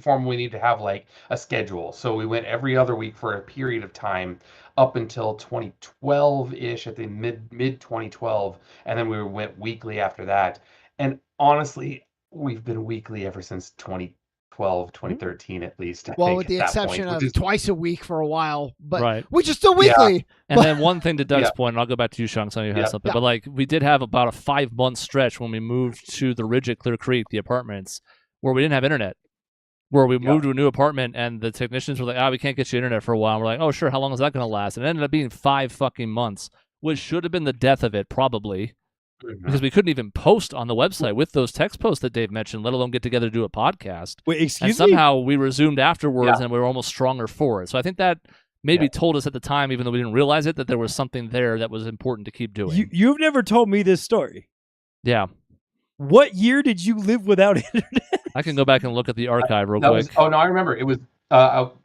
B: formal. We need to have like a schedule. So we went every other week for a period of time up until 2012-ish, at the mid 2012. And then we went weekly after that. And honestly, we've been weekly ever since 2012, 2013 at least.
D: Well, with the exception of twice a week for a while, but
A: right.
D: which is still weekly.
A: Yeah. And then one thing to Doug's point, and I'll go back to you, Sean, because I know you had something, but like we did have about a 5-month stretch when we moved to the Ridge Clear Creek, the apartments, where we didn't have internet. Where we moved to a new apartment and the technicians were like, we can't get you internet for a while. And we're like, oh, sure. How long is that going to last? And it ended up being 5 fucking months, which should have been the death of it, probably, because we couldn't even post on the website with those text posts that Dave mentioned, let alone get together to do a podcast.
C: Wait, excuse
A: me? Somehow we resumed afterwards and we were almost stronger for it. So I think that maybe told us at the time, even though we didn't realize it, that there was something there that was important to keep doing.
C: You've never told me this story.
A: Yeah.
C: What year did you live without internet?
A: I can go back and look at the archive real quick.
B: I remember. It was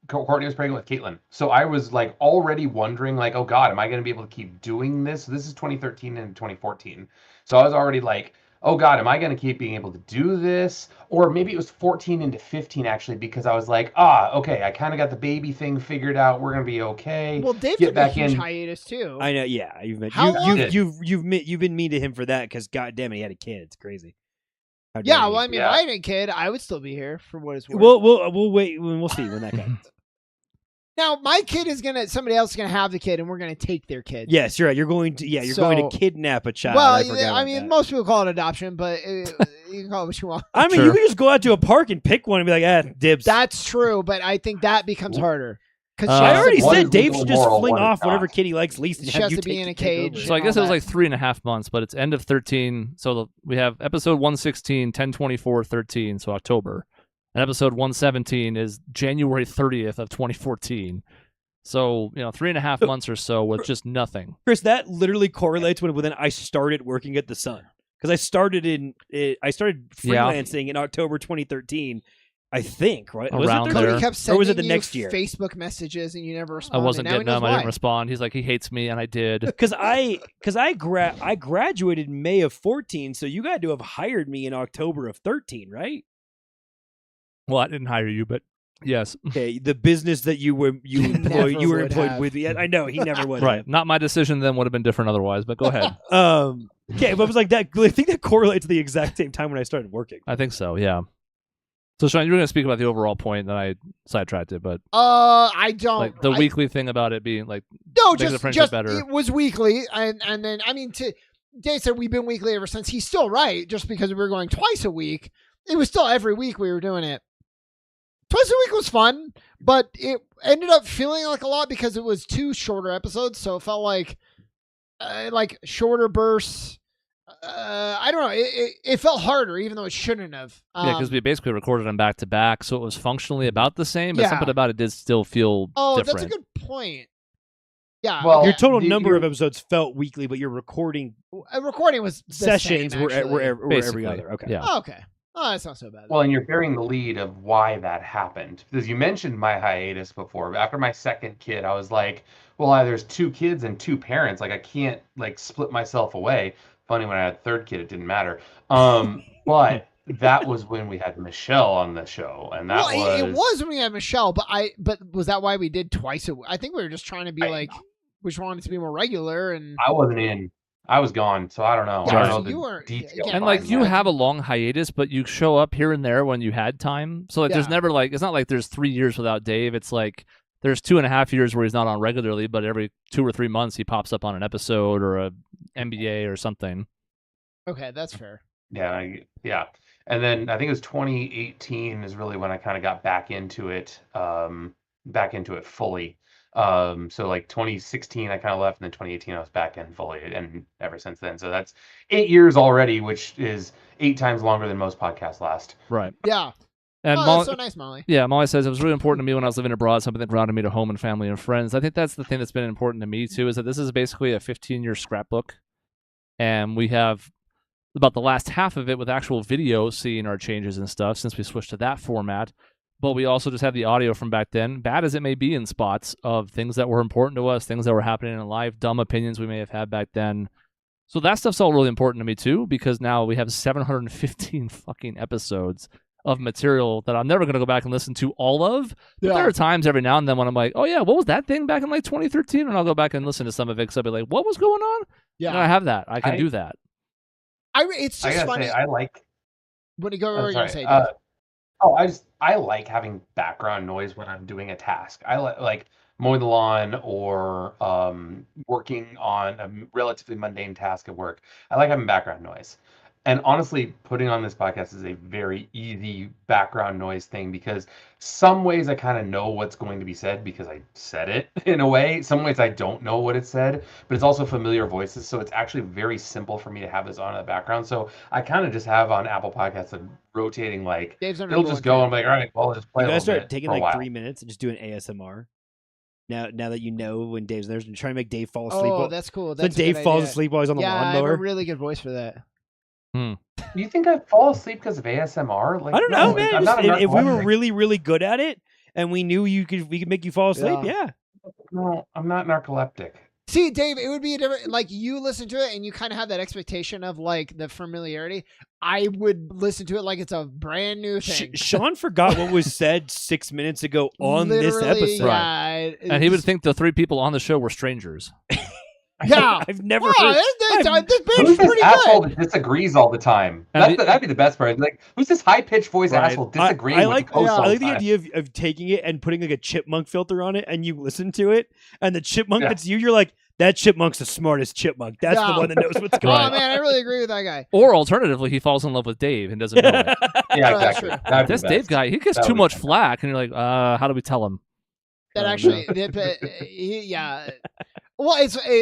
B: Courtney was pregnant with Caitlin. So I was like already wondering, like, oh God, am I going to be able to keep doing this? This is 2013 and 2014. So I was already like, oh God, am I going to keep being able to do this? Or maybe it was 14 into 15 actually, because I was like, okay, I kind of got the baby thing figured out. We're going to be okay.
D: Well, Dave took a huge hiatus too.
C: I know. Yeah, you've been mean to him for that because God damn it, he had a kid. It's crazy.
D: Yeah, well, I mean, if I had a kid, I would still be here for what it's worth.
C: We'll wait. We'll see when that comes.
D: Now, my kid is somebody else is gonna have the kid, and we're gonna take their kid.
C: Yes, you're right. You're going to kidnap a child.
D: Well, I mean, most people call it adoption, but you can call it what you want.
C: I mean, you can just go out to a park and pick one and be like, dibs.
D: That's true, but I think that becomes harder.
C: I already said Dave should just fling off whatever kid he likes least.
D: She has to be in a cage.
A: So I guess it was like 3.5 months, but it's end of 13. So we have episode 116, 10/24/13, so October. And episode 117 is January 30th of 2014. So, 3.5 months or so with just nothing.
C: Chris, that literally correlates with when I started working at The Sun. Because I started freelancing in October 2013. I think, right?
A: Around
C: was it
A: there.
D: Cody kept sending
C: or was it the next year?
D: Facebook messages and you never responded.
A: I wasn't getting them. I didn't respond. He's like, he hates me, and I did.
C: Because I graduated May of 14, so you got to have hired me in October of 13, right?
A: Well, I didn't hire you, but yes.
C: Okay, the business that you were employed with me. I know he never would.
A: Right, not my decision. Then would have been different otherwise. But go ahead.
C: Okay, but I was like that. I think that correlates to the exact same time when I started working.
A: I think so. Yeah. So, Sean, you were going to speak about the overall point, and I sidetracked it, but
D: I don't
A: like the weekly thing about it being like
D: no,
A: making the
D: just
A: friendship better.
D: it was weekly, and then I mean, Dave said we've been weekly ever since. He's still right, just because we were going twice a week. It was still every week we were doing it. Twice a week was fun, but it ended up feeling like a lot because it was 2 shorter episodes, so it felt like shorter bursts. I don't know. It felt harder, even though it shouldn't have.
A: Yeah, because we basically recorded them back to back, so it was functionally about the same, but something about it did still feel different.
D: That's a good point. Yeah.
C: Well, your total number of episodes felt weekly, but your recording
D: was the
C: sessions
D: same,
C: were every other. Okay.
A: Yeah.
D: Oh, okay. Oh, that's not so bad.
B: Well, and you're bearing the lead of why that happened. Because you mentioned my hiatus before. After my second kid, I was like, well, there's 2 kids and 2 parents. Like, I can't, like, split myself away. Funny, when I had a third kid, it didn't matter. But that was when we had Michelle on the show. And that
D: it was when we had Michelle, but was that why we did twice a week? I think we were just trying to be we just wanted it to be more regular. And
B: I wasn't in. I was gone, so I don't know.
D: Yeah,
B: I don't know
D: you
B: the
D: weren't,
B: details.
A: And like you have a long hiatus, but you show up here and there when you had time. So like there's never like it's not like there's 3 years without Dave. It's like there's 2.5 years where he's not on regularly, but every 2 or 3 months he pops up on an episode or a NBA or something.
D: Okay, that's fair.
B: Yeah. And then I think it was 2018 is really when I kind of got back into it fully. So like 2016 I kind of left, and then 2018 I was back in fully, and ever since then. So that's 8 years already, which is 8 times longer than most podcasts last.
A: Right.
D: Yeah.
A: And
D: that's so nice, Molly.
A: Yeah, Molly says it was really important to me when I was living abroad, something that grounded me to home and family and friends. I think that's the thing that's been important to me too, is that this is basically a 15-year scrapbook, and we have about the last half of it with actual video seeing our changes and stuff since we switched to that format. But we also just have the audio from back then, bad as it may be in spots, of things that were important to us, things that were happening in life, dumb opinions we may have had back then. So that stuff's all really important to me too, because now we have 715 fucking episodes of material that I'm never going to go back and listen to all of. But there are times every now and then when I'm like, oh yeah, what was that thing back in like 2013? And I'll go back and listen to some of it because I'll be like, what was going on? Yeah. And I have that. I can do that.
D: It's just funny.
B: I like...
D: When you go over, you say,
B: I like having background noise when I'm doing a task. I like mowing the lawn or working on a relatively mundane task at work. I like having background noise. And honestly, putting on this podcast is a very easy background noise thing, because some ways I kind of know what's going to be said because I said it in a way. Some ways I don't know what it said, but it's also familiar voices. So it's actually very simple for me to have this on in the background. So I kind of just have on Apple Podcasts a rotating, like, it'll just go. I'm like, all right, well, I'll just play. You guys start
C: taking like 3 minutes and just doing ASMR. Now that you know when Dave's there, and trying to make Dave fall asleep.
D: Oh, that's cool.
C: That's Dave falls asleep while he's on the lawnmower.
D: Yeah, I have a really good voice for that.
B: You think I'd fall asleep because of ASMR? Like,
C: I don't know, man. If we were really, really good at it, and we knew we could make you fall asleep, yeah.
B: No, I'm not narcoleptic.
D: See, Dave, it would be a different, like, you listen to it and you kind of have that expectation of like the familiarity. I would listen to it like it's a brand new thing.
C: Sean forgot what was said 6 minutes ago on this episode.
D: Yeah,
A: and he would think the 3 people on the show were strangers.
D: Yeah,
C: I've never heard.
D: This
B: who's this asshole that disagrees all the time? That'd be the best part. Like, who's this high-pitched voice asshole disagreeing? I like
C: the idea of taking it and putting like a chipmunk filter on it, and you listen to it, and the chipmunk that's you're like, that chipmunk's the smartest chipmunk. That's the one that knows what's going on.
D: Oh man, I really agree with that guy.
A: Or alternatively, he falls in love with Dave and doesn't know it.
B: Yeah, exactly.
A: This Dave guy, he gets too much flack, and you're like, how do we tell him?
D: That actually, yeah. Well,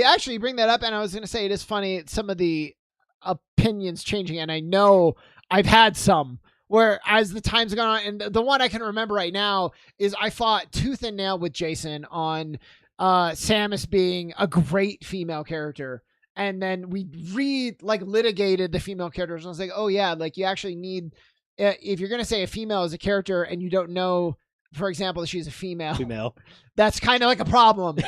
D: actually, you bring that up, and I was going to say it is funny, some of the opinions changing, and I know I've had some where as the time's gone on, and the one I can remember right now is I fought tooth and nail with Jason on Samus being a great female character, and then we litigated the female characters, and I was like, oh yeah, like you actually need, if you're going to say a female is a character and you don't know, for example, that she's a female, that's kind of like a problem.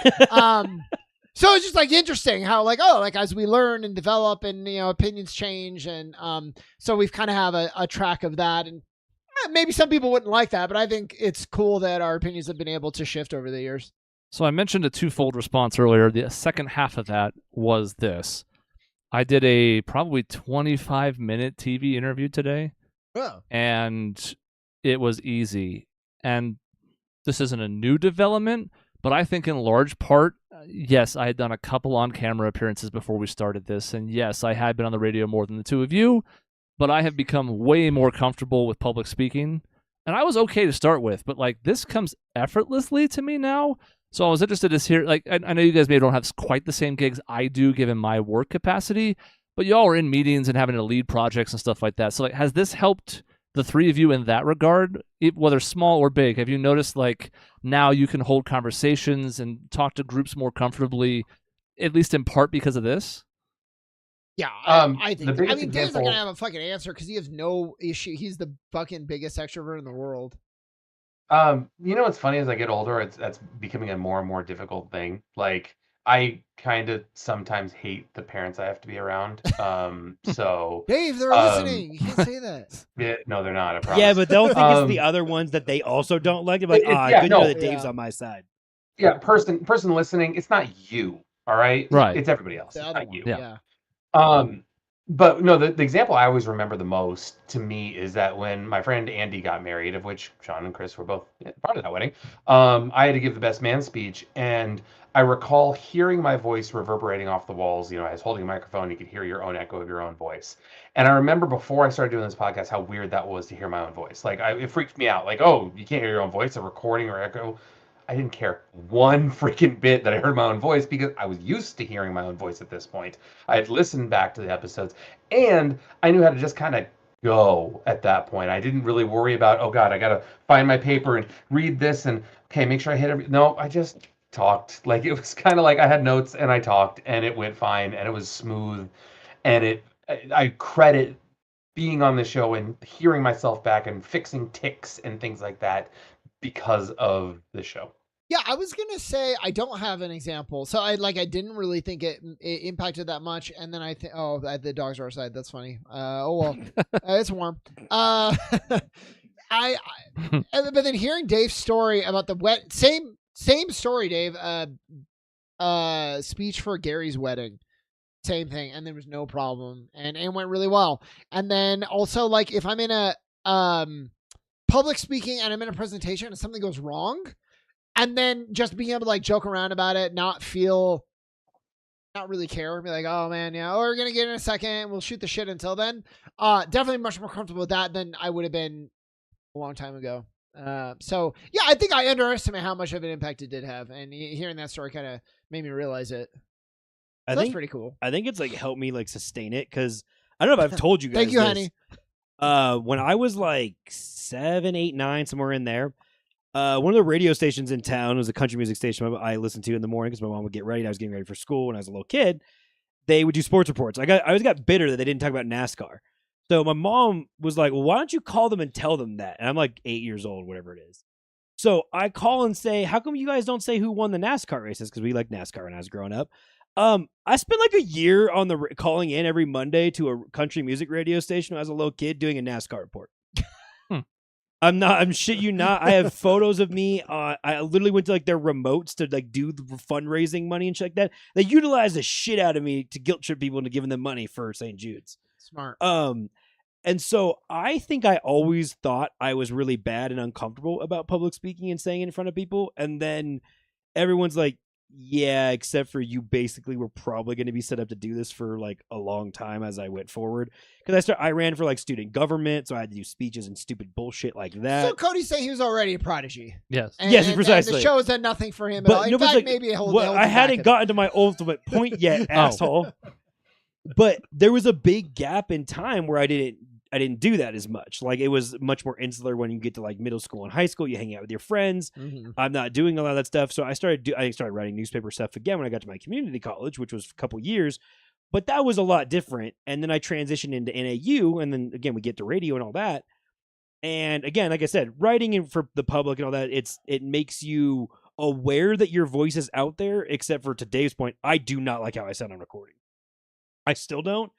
D: So it's just like interesting how as we learn and develop and opinions change, and so we've kind of have a track of that, and maybe some people wouldn't like that, but I think it's cool that our opinions have been able to shift over the years.
A: So I mentioned a twofold response earlier. The second half of that was this: I did a probably 25-minute TV interview today, and it was easy. And this isn't a new development, but I think in large part, yes, I had done a couple on-camera appearances before we started this, and yes, I had been on the radio more than the two of you, but I have become way more comfortable with public speaking, and I was okay to start with, but like this comes effortlessly to me now. So I was interested to hear, like, I know you guys maybe don't have quite the same gigs I do given my work capacity, but y'all are in meetings and having to lead projects and stuff like that. So like, has this helped the three of you in that regard, whether small or big? Have you noticed like now you can hold conversations and talk to groups more comfortably, at least in part because of this?
D: Yeah, I think. I mean, Dave's not
B: example-
D: gonna have a fucking answer because he has no issue. He's the fucking biggest extrovert in the world.
B: You know what's funny? As I get older, that's becoming a more and more difficult thing. Like I kind of sometimes hate the parents I have to be around. So
D: Dave, they're listening. You can't say that.
B: yeah, no, they're not. I promise.
C: Yeah, but they'll think it's the other ones that they also don't like. They're like, good to know that Dave's on my side.
B: Yeah, person listening, it's not you. All right,
A: Right.
B: It's everybody else.
D: The
B: It's
D: other
B: not
D: one.
B: you.
D: Yeah.
B: But no, the example I always remember the most to me is that when my friend Andy got married, of which Sean and Chris were both part of that wedding, I had to give the best man speech, and I recall hearing my voice reverberating off the walls. You know, I was holding a microphone, you could hear your own echo of your own voice. And I remember before I started doing this podcast, how weird that was to hear my own voice. Like, it freaked me out. Like, oh, you can't hear your own voice, a recording or echo. I didn't care one freaking bit that I heard my own voice because I was used to hearing my own voice at this point. I had listened back to the episodes and I knew how to just kind of go at that point. I didn't really worry about, oh God, I got to find my paper and read this and okay, make sure I hit no, I just talked. Like it was kind of like I had notes and I talked and it went fine and it was smooth. And I credit being on the show and hearing myself back and fixing tics and things like that because of the show.
D: Yeah, I was gonna say I don't have an example, so I didn't really think it impacted that much, and then I think the dogs are outside. That's funny. It's warm. But then hearing Dave's story about the same story, Dave. Speech for Gary's wedding, same thing, and there was no problem, and it went really well. And then also like if I'm in a public speaking and I'm in a presentation and something goes wrong. And then just being able to like joke around about it, not really care, be like, oh man, yeah, we're gonna get in a second, we'll shoot the shit until then. Definitely much more comfortable with that than I would have been a long time ago. So yeah, I think I underestimate how much of an impact it did have, and hearing that story kind of made me realize it. So that's pretty cool.
C: I think it's like helped me like sustain it because I don't know if I've told you guys.
D: Thank you,
C: this.
D: honey.
C: When I was like 7, 8, 9, somewhere in there. One of the radio stations in town was a country music station I listened to in the morning because my mom would get ready. And I was getting ready for school when I was a little kid. They would do sports reports. I always got bitter that they didn't talk about NASCAR. So my mom was like, well, why don't you call them and tell them that? And I'm like 8 years old, whatever it is. So I call and say, how come you guys don't say who won the NASCAR races? Because we like NASCAR when I was growing up. I spent like a year on calling in every Monday to a country music radio station when I was a little kid doing a NASCAR report. I'm shit you not. I have photos of me. I literally went to like their remotes to like do the fundraising money and shit like that. They utilized the shit out of me to guilt trip people into giving them money for St. Jude's.
D: Smart.
C: And so I think I always thought I was really bad and uncomfortable about public speaking and saying it in front of people. And then everyone's like, yeah, except for you basically were probably going to be set up to do this for like a long time as I went forward. Because I ran for like student government, so I had to do speeches and stupid bullshit like that.
D: So Cody's saying he was already a prodigy.
A: Yes.
D: And
C: precisely.
D: And the show has done nothing for him at all. In fact,
C: like,
D: maybe
C: I hadn't gotten to my ultimate point yet, asshole. But there was a big gap in time where I didn't do that as much. Like it was much more insular when you get to like middle school and high school. You hang out with your friends.
D: Mm-hmm.
C: I'm not doing a lot of that stuff. So I started writing newspaper stuff again when I got to my community college, which was a couple years. But that was a lot different. And then I transitioned into NAU, and then again we get to radio and all that. And again, like I said, writing for the public and all that, it makes you aware that your voice is out there. Except for to Dave's point, I do not like how I sound on recording. I still don't.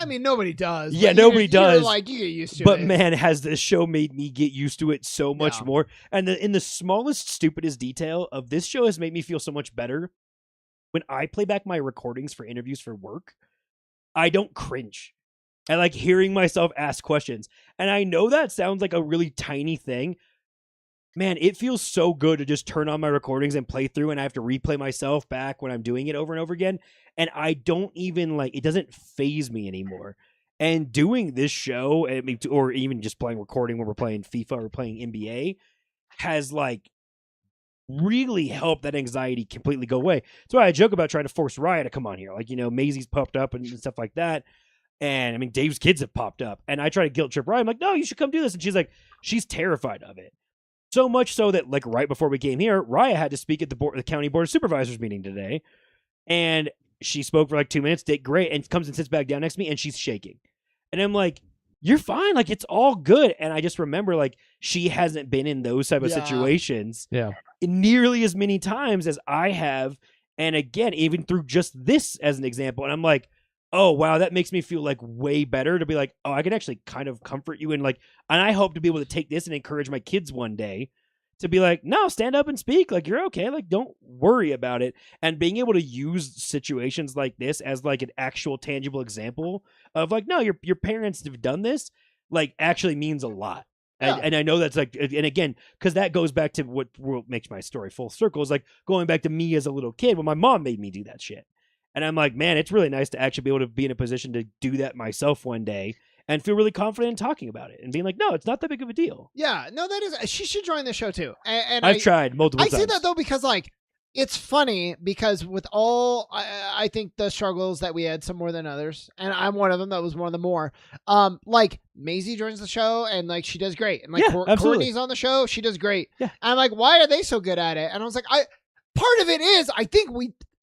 D: I mean, nobody does.
C: Yeah, nobody does.
D: Like you get used to it.
C: But man, has this show made me get used to it so much more. And in the smallest, stupidest detail of this show has made me feel so much better. When I play back my recordings for interviews for work, I don't cringe. and like hearing myself ask questions. And I know that sounds like a really tiny thing. Man, it feels so good to just turn on my recordings and play through, and I have to replay myself back when I'm doing it over and over again. And I don't even like, it doesn't faze me anymore. And doing this show, or even just playing recording when we're playing FIFA or playing NBA, has like really helped that anxiety completely go away. That's why I joke about trying to force Raya to come on here. Like, you know, Maisie's popped up and stuff like that. And I mean, Dave's kids have popped up. And I try to guilt trip Raya. I'm like, no, you should come do this. And she's like, she's terrified of it. So much so that, like, right before we came here, Raya had to speak at the county board of supervisors meeting today, and she spoke for like 2 minutes, did great, and comes and sits back down next to me, and she's shaking, and I'm like, "You're fine, like it's all good." And I just remember, like, she hasn't been in those type of situations, nearly as many times as I have, and again, even through just this as an example, and I'm like, oh, wow, that makes me feel like way better to be like, oh, I can actually kind of comfort you. And like, and I hope to be able to take this and encourage my kids one day to be like, no, stand up and speak. Like, you're okay. Like, don't worry about it. And being able to use situations like this as like an actual tangible example of like, no, your parents have done this, like actually means a lot. Yeah. And I know that's like, and again, because that goes back to what makes my story full circle is like going back to me as a little kid when my mom made me do that shit. And I'm like, man, it's really nice to actually be able to be in a position to do that myself one day and feel really confident in talking about it and being like, no, it's not that big of a deal.
D: Yeah, no, that is. She should join the show too. And
C: I've tried multiple times.
D: I see that though because like it's funny because with all I think the struggles that we had, some more than others, and I'm one of them. That was one of the more. Like Maisie joins the show and like she does great, and like Courtney's on the show, she does great. Yeah. And I'm like, why are they so good at it? And I was like, part of it is I think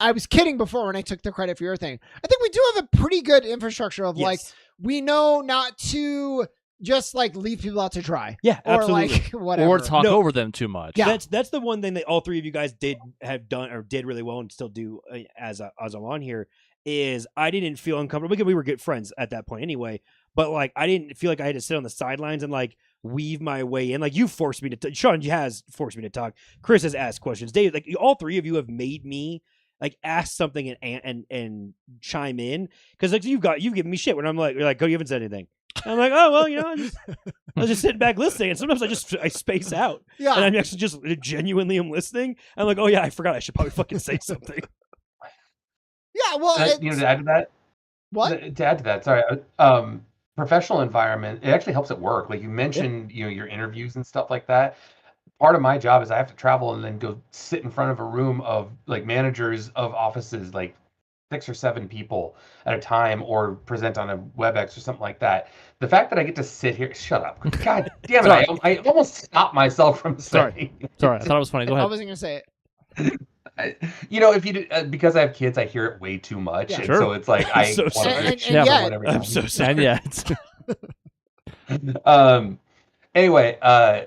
D: I was kidding before when I took the credit for your thing. I think we do have a pretty good infrastructure of like, we know not to just like leave people out to dry.
C: Yeah,
D: or
C: absolutely.
D: Like whatever.
A: Or talk over them too much.
C: Yeah. That's the one thing that all three of you guys did really well and still do as I'm on here is I didn't feel uncomfortable because we were good friends at that point anyway. But like, I didn't feel like I had to sit on the sidelines and like weave my way in. Like you forced me to Sean has forced me to talk. Chris has asked questions. Dave, like all three of you have made me like ask something and chime in because like you've given me shit when I'm like, you're like, oh, you haven't said anything. And I'm like, oh well, you know, I was just sitting back listening, and sometimes I space out. Yeah, and I'm actually just genuinely am listening. I'm like, oh yeah, I forgot I should probably fucking say something.
D: Yeah, well,
B: to add to that,
D: what?
B: To add to that, sorry, professional environment. It actually helps at work. Like you mentioned, you know, your interviews and stuff like that. Part of my job is I have to travel and then go sit in front of a room of like managers of offices, like 6 or 7 people at a time, or present on a WebEx or something like that. The fact that I get to sit here, shut up. God damn it. I almost stopped myself from saying.
A: Sorry, I thought it was funny. Go ahead.
D: I wasn't going to say it.
B: You know, if you because I have kids, I hear it way too much. Yeah, and sure. So it's like I
C: so
B: I'm
C: so sorry.
B: Anyway,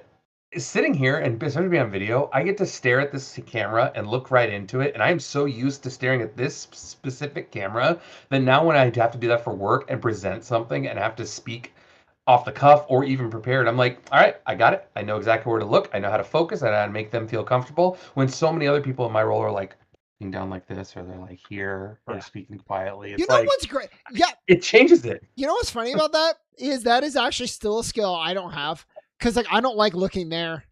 B: sitting here and especially being on video, I get to stare at this camera and look right into it. And I'm so used to staring at this specific camera that now when I have to do that for work and present something and have to speak off the cuff or even prepared, I'm like, all right, I got it. I know exactly where to look. I know how to focus. I know how to make them feel comfortable. When so many other people in my role are like looking down like this, or they're like here, or speaking quietly. It's
D: you know what's great? Yeah.
B: It changes it.
D: You know what's funny about that is actually still a skill I don't have. Because like I don't like looking there,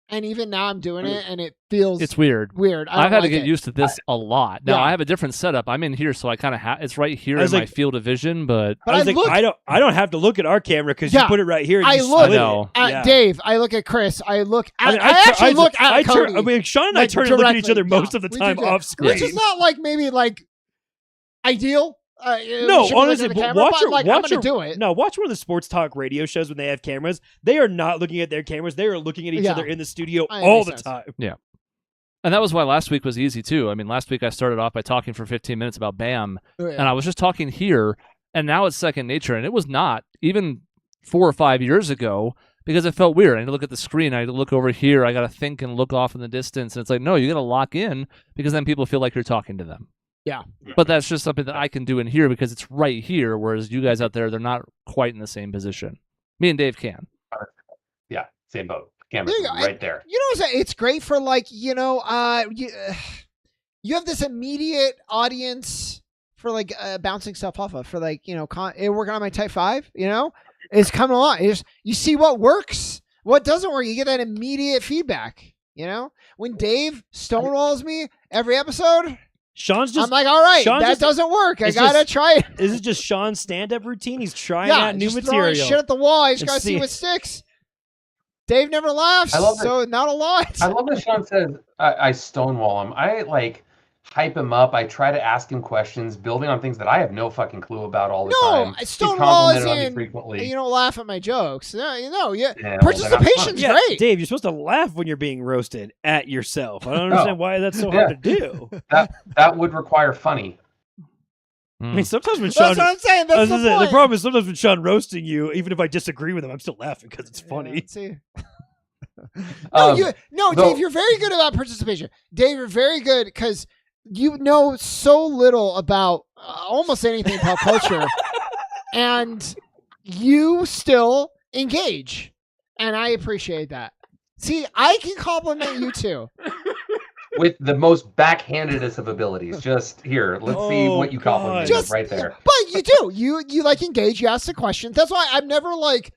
D: and even now I'm doing it, and it feels
A: it's weird.
D: I've
A: had to get used to this a lot. Now I have a different setup. I'm in here, so I kind of it's right here in my field of vision. But
C: I was like, I don't have to look at our camera because you put it right here. And
D: I look at Dave. I look at Chris. I look at. I actually look at Cody.
C: Sean and I turn and look at each other most of the time off screen,
D: which is not like maybe like ideal.
C: No, honestly, watch one of the sports talk radio shows when they have cameras. They are not looking at their cameras. They are looking at each other in the studio all the time.
A: Yeah. And that was why last week was easy, too. I mean, last week I started off by talking for 15 minutes about BAM, and I was just talking here, and now it's second nature. And it was not, even 4 or 5 years ago, because it felt weird. I had to look at the screen. I had to look over here. I got to think and look off in the distance. And it's like, no, you got to lock in because then people feel like you're talking to them.
D: Yeah.
A: But that's just something that I can do in here because it's right here, whereas you guys out there, they're not quite in the same position. Me and Dave can.
B: Yeah, same boat. Camera's right there.
D: You know, it's great for like, you know, you have this immediate audience like bouncing stuff off of for like working on my Type 5. It's coming along. You see what works, what doesn't work. You get that immediate feedback. When Dave stonewalls me every episode, I'm like, all right, that doesn't work. I gotta try it.
C: Is it just Sean's stand-up routine? He's trying out new material.
D: Throwing shit at the wall. I just gotta see what sticks. Dave never laughs, so not a lot.
B: I love that Sean says I stonewall him. I hype him up. I try to ask him questions, building on things that I have no fucking clue about all the time.
D: No, stonewall is in. Frequently. You don't laugh at my jokes. Participation's great.
C: Dave, you're supposed to laugh when you're being roasted at yourself. I don't understand why that's so hard to do.
B: That would require funny.
C: I mean, sometimes when Sean,
D: that's what I'm saying. That's the point.
C: The problem is sometimes when Sean roasting you, even if I disagree with him, I'm still laughing because it's funny.
D: Dave, you're very good about participation. Dave, you're very good because you know so little about almost anything pop culture, and you still engage, and I appreciate that. See, I can compliment you too.
B: With the most backhandedest of abilities. Just here, let's see what you compliment right there.
D: But you do. You like engage, you ask the questions. That's why I'm never like,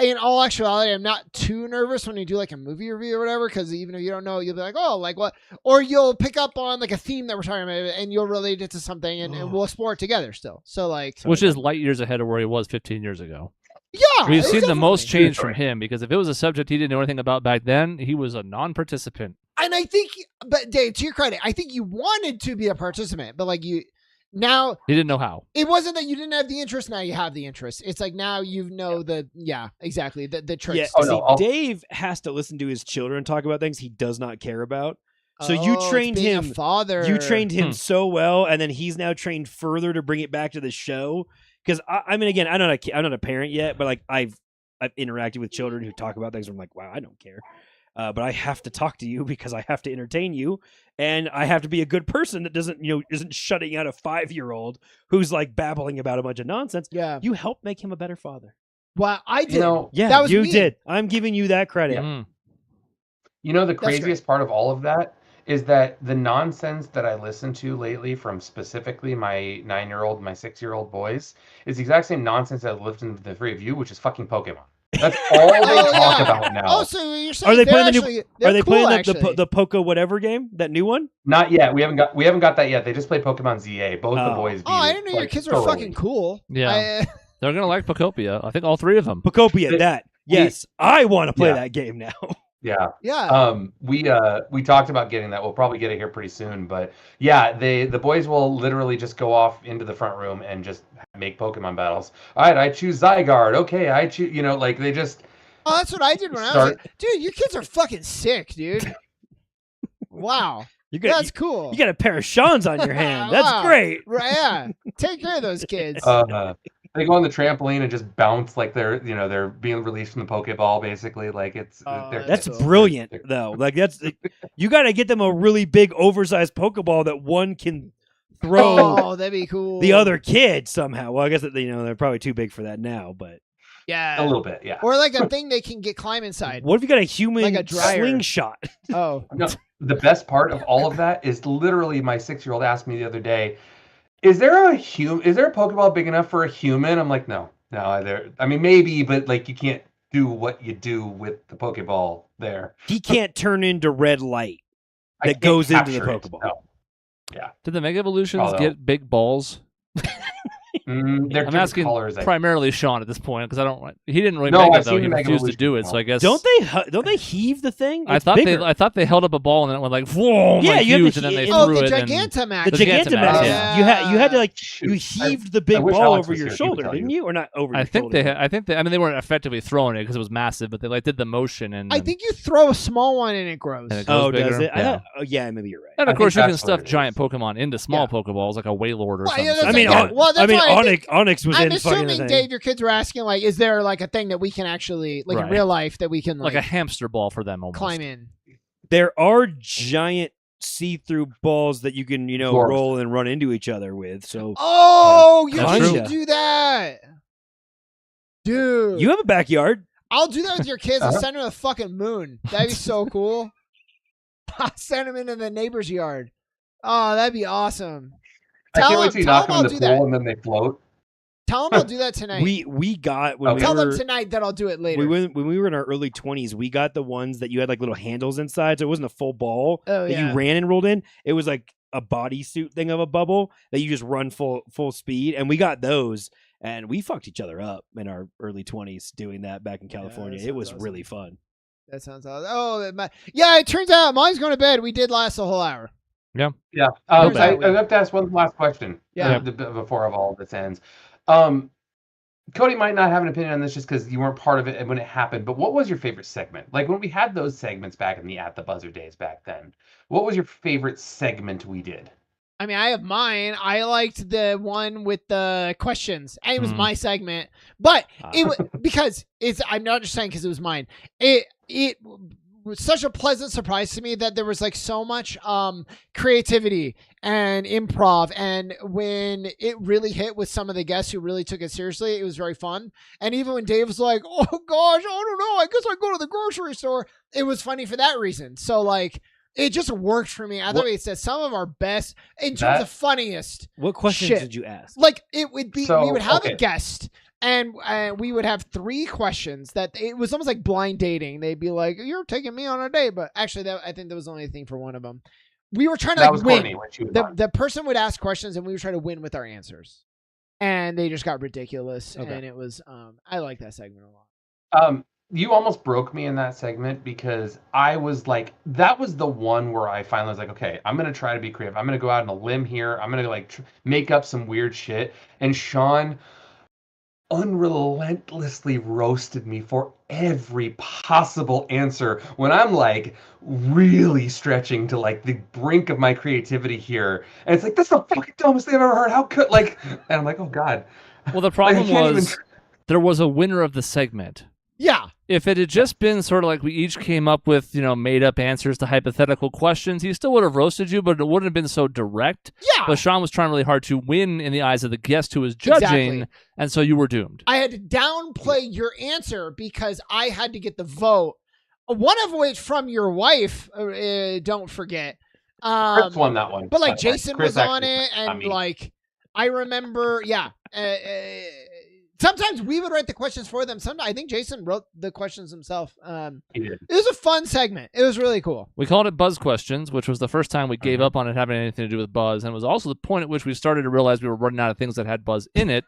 D: in all actuality, I'm not too nervous when you do like a movie review or whatever, because even if you don't know, you'll be like, oh, like what? Or you'll pick up on like a theme that we're talking about and you'll relate it to something and we'll explore it together still. So like,
A: which is light years ahead of where he was 15 years ago.
D: Yeah,
A: we've seen the most change from him, because if it was a subject he didn't know anything about back then, he was a non-participant.
D: And I think, but Dave, to your credit, I think you wanted to be a participant, but like now
A: he didn't know how.
D: It wasn't that you didn't have the interest. Now you have the interest. It's like now you know the tricks.
C: Yeah, Dave has to listen to his children talk about things he does not care about. So you trained him,
D: father.
C: You trained him so well, and then he's now trained further to bring it back to the show. Because I mean, again, I'm not a parent yet, but like I've interacted with children who talk about things where I'm like, wow, I don't care. But I have to talk to you because I have to entertain you, and I have to be a good person that isn't shutting out a 5-year-old who's like babbling about a bunch of nonsense.
D: Yeah,
C: you helped make him a better father.
D: Well, I did.
C: That was you did. I'm giving you that credit.
B: Yeah. The craziest part of all of that is that the nonsense that I listen to lately from specifically my 9-year-old, my 6-year-old boys is the exact same nonsense I've listened to the three of you, which is fucking Pokemon. That's all they talk about now.
D: Oh, so you're saying are they playing
C: the Poco whatever game? That new one?
B: Not yet. We haven't got that yet. They just play Pokemon ZA. Both the boys.
D: I didn't know your kids were fucking cool.
A: Yeah, they're gonna like Pokopia. I think all three of them.
C: Pokopia. Yes, I want to play that game now.
B: Yeah.
D: Yeah.
B: We talked about getting that. We'll probably get it here pretty soon. But yeah, the boys will literally just go off into the front room and just make Pokemon battles. All right, I choose Zygarde. Okay, I choose. They just.
D: Oh, that's what I did when I was. Dude, your kids are fucking sick, dude. Wow. That's cool.
C: You got a pair of Sean's on your hand. That's great.
D: Right? Yeah. Take care of those kids.
B: They go on the trampoline and just bounce like they're being released from the Pokeball, basically. Like
C: that's brilliant though. Like you got to get them a really big, oversized Pokeball that one can throw.
D: Oh, that'd be cool.
C: The other kid somehow. Well, I guess that they're probably too big for that now, but
D: yeah,
B: a little bit, yeah.
D: Or like a thing they can climb inside.
C: What if you got a human like a slingshot?
D: Oh,
B: no. The best part of all of that is literally my 6-year-old asked me the other day, Is there a Pokeball big enough for a human? I'm like, no. I mean, maybe, but like you can't do what you do with the Pokeball there.
C: He can't turn into red light that goes into the Pokeball.
B: No. Yeah.
A: Did the Mega Evolutions get big balls?
B: I'm
A: asking
B: colors,
A: primarily Sean at this point because he didn't really make it though. He refused to do it, so I guess
C: don't they heave the thing?
A: I thought they held up a ball and then it went like whoa, huge, and then they threw it.
D: The Gigantamax.
C: The Gigantamax. Yeah. You had to you heaved the big ball over your shoulder, didn't you? Or not over your shoulder?
A: I think they weren't effectively throwing it because it was massive, but they did the motion and.
D: I think you throw a small one and it grows.
C: Does it? Yeah, maybe you're right.
A: And of course you can stuff giant Pokemon into small Pokeballs like a Wailord or something.
C: I mean, Onyx was
D: I'm assuming, Dave, your kids were asking, like, is there like a thing that we can actually, like in real life, that we can
A: like a hamster ball for them almost
D: climb in?
C: There are giant see-through balls that you can, roll and run into each other with. So,
D: you should do that, dude.
C: You have a backyard.
D: I'll do that with your kids and send them to the fucking moon. That'd be so cool. I'll send them into the neighbor's yard. Oh, that'd be awesome.
B: I can't wait till you knock them in
D: I'll
B: the
D: do that.
B: pool and then they float.
D: Tell them I'll do that tonight.
C: We got when
B: Okay.
C: we
D: Tell
C: were,
D: them tonight that I'll do it later.
C: when we were in our early 20s, we got the ones that you had like little handles inside, so it wasn't a full ball
D: Oh,
C: that
D: yeah.
C: you ran and rolled in. It was like a bodysuit thing of a bubble that you just run full speed, and we got those, and we fucked each other up in our early 20s doing that back in California.
D: that
C: It was
D: sounds
C: really fun.
D: That sounds awesome. Oh, yeah. It turns out mine's going to bed. We did last a whole hour.
B: Yeah.
D: Turns
B: I
D: out
B: have to ask one last question.
D: Yeah.
B: Before all of this ends. Cody might not have an opinion on this just because you weren't part of it when it happened, but what was your favorite segment? Like when we had those segments back in the At the Buzzer days back then, what was your favorite segment we did?
D: I mean, I have mine. I liked the one with the questions. And it was my segment, but it was because I'm not just saying because it was mine. It was such a pleasant surprise to me that there was like so much creativity and improv, and when it really hit with some of the guests who really took it seriously, it was very fun. And even when Dave was like, oh gosh, I don't know, I guess I go to the grocery store, it was funny for that reason. So like it just worked for me. I thought it said some of our best in terms of funniest.
C: What questions
D: shit.
C: did you ask?
D: Like it would be, we would have
B: okay.
D: a guest, and we would have 3 questions that it was almost like blind dating. They'd be like, "You're taking me on a date," but actually, I think that was only a thing for one of them. We were trying to win.
B: Courtney, when she was
D: The person would ask questions, and we would try to win with our answers, and they just got ridiculous.
C: Okay.
D: And it was, I like that segment a lot.
B: You almost broke me in that segment because I was like, that was the one where I finally was like, okay, I'm going to try to be creative. I'm going to go out on a limb here. I'm going to like make up some weird shit. And Sean unrelentlessly roasted me for every possible answer when I'm like really stretching to like the brink of my creativity here. And it's like, that's the fucking dumbest thing I've ever heard. How could like, and I'm like, oh God.
A: Well, the problem was there was a winner of the segment.
D: Yeah.
A: If it had just been sort of like we each came up with, made up answers to hypothetical questions, he still would have roasted you, but it wouldn't have been so direct.
D: Yeah.
A: But Sean was trying really hard to win in the eyes of the guest who was judging,
D: Exactly.
A: and so you were doomed.
D: I had to downplay your answer because I had to get the vote. One of which from your wife, don't forget.
B: Chris won that one.
D: But like
B: That's
D: Jason
B: Chris
D: was on
B: actually
D: it,
B: won, not
D: and
B: me.
D: like I remember, sometimes we would write the questions for them. Sometimes I think Jason wrote the questions himself.
B: He did.
D: It was a fun segment. It was really cool.
A: We called it Buzz Questions, which was the first time we gave up on it having anything to do with Buzz, and it was also the point at which we started to realize we were running out of things that had Buzz in it,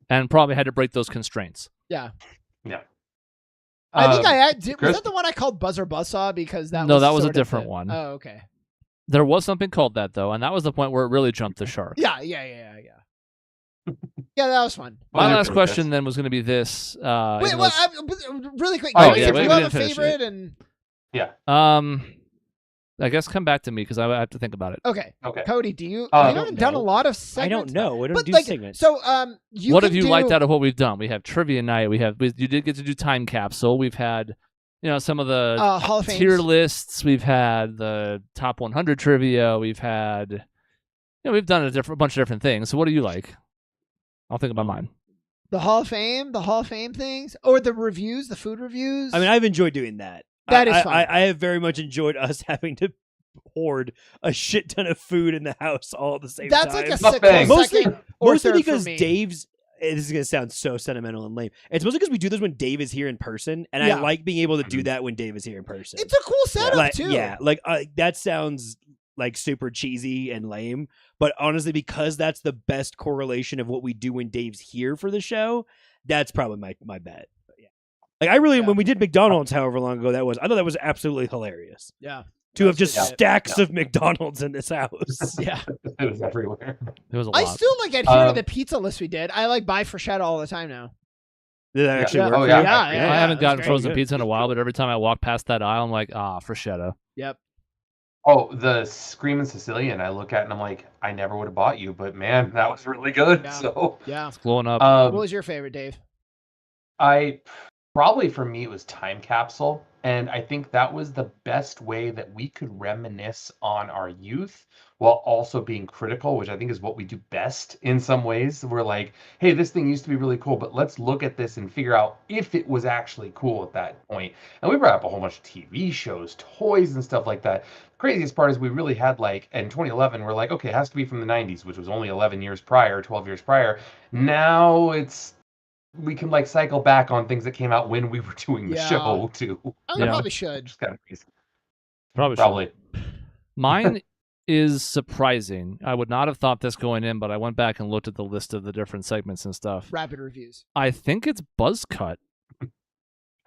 A: and probably had to break those constraints.
D: Yeah.
B: Yeah.
D: I think was
B: Chris?
D: that the one I called Buzzer Buzzsaw because that
A: No,
D: was
A: that was a
D: sort of
A: different
D: the-
A: one.
D: Oh, okay.
A: There was something called that, though, and that was the point where it really jumped the shark.
D: Yeah. Yeah, that was fun.
A: My
B: Well,
A: last
B: you're
A: question then was going to be this.
D: Wait,
A: it
D: well,
A: was-
D: really quick.
A: Oh,
D: Dave,
A: yeah,
D: if
A: we
D: you have
A: didn't
D: a
A: finish
D: favorite,
A: it.
D: and
A: I guess come back to me because I have to think about it.
D: okay,
B: Okay.
D: Cody, do you?
B: I
D: You
B: don't
D: haven't done a
C: know.
D: lot of
C: I
D: segments.
C: don't know. I don't
D: But
C: do
D: like,
C: segments.
D: so you
A: What
D: can
A: have you
D: do,
A: liked out of what we've done? We have trivia night. You did get to do time capsule. We've had, some of the
D: Hall of Fame
A: tier lists. We've had the top 100 trivia. We've had, we've done a bunch of different things. So what do you like? I'll think about mine.
D: the Hall of Fame things, or the reviews, the food reviews.
C: I mean, I've enjoyed doing that.
D: That is fun.
C: I have very much enjoyed us having to hoard a shit ton of food in the house all at the same
D: that's
C: time.
D: like a
B: Mukbang.
D: second or
C: Mostly
D: third
C: because
D: for me.
C: Dave's. This is gonna sound so sentimental and lame. It's mostly because we do this when Dave is here in person, and
D: Yeah.
C: I like being able to do that when Dave is here in person.
D: It's a cool setup
C: like,
D: too.
C: yeah, like that sounds like super cheesy and lame, but honestly, because that's the best correlation of what we do when Dave's here for the show, that's probably my bet. But yeah, like I really when we did McDonald's, however long ago that was, I thought that was absolutely hilarious.
D: Yeah.
C: To have just
B: Yeah.
C: stacks of McDonald's in this house.
D: Yeah.
B: It was everywhere.
A: It was a lot.
D: I still like adhere to the pizza list we did. I like buy freschetta all the time now.
C: Did that actually
D: Yeah.
C: work?
B: Oh,
C: for
B: yeah.
C: you?
D: Yeah,
A: I
D: yeah,
A: haven't
D: that's
A: gotten
D: great.
A: frozen
C: Good.
A: pizza in a while, but every time I walk past that aisle, I'm like, freschetta.
D: Yep.
B: Oh, the Screaming Sicilian I look at and I'm like, I never would have bought you, but man, that was really good.
D: Yeah.
B: So
D: Yeah.
A: It's blowing up.
D: What was your favorite, Dave?
B: I probably for me it was Time Capsule. And I think that was the best way that we could reminisce on our youth while also being critical, which I think is what we do best in some ways. We're like, hey, this thing used to be really cool, but let's look at this and figure out if it was actually cool at that point. And we brought up a whole bunch of TV shows, toys, and stuff like that. The craziest part is we really had like, in 2011, we're like, okay, it has to be from the 90s, which was only 11 years prior, 12 years prior. Now we can like cycle back on things that came out when we were doing the show too.
D: I probably should.
B: Just kind of crazy.
A: Probably. Mine is surprising. I would not have thought this going in, but I went back and looked at the list of the different segments and stuff.
D: Rapid reviews.
A: I think it's Buzz Cut.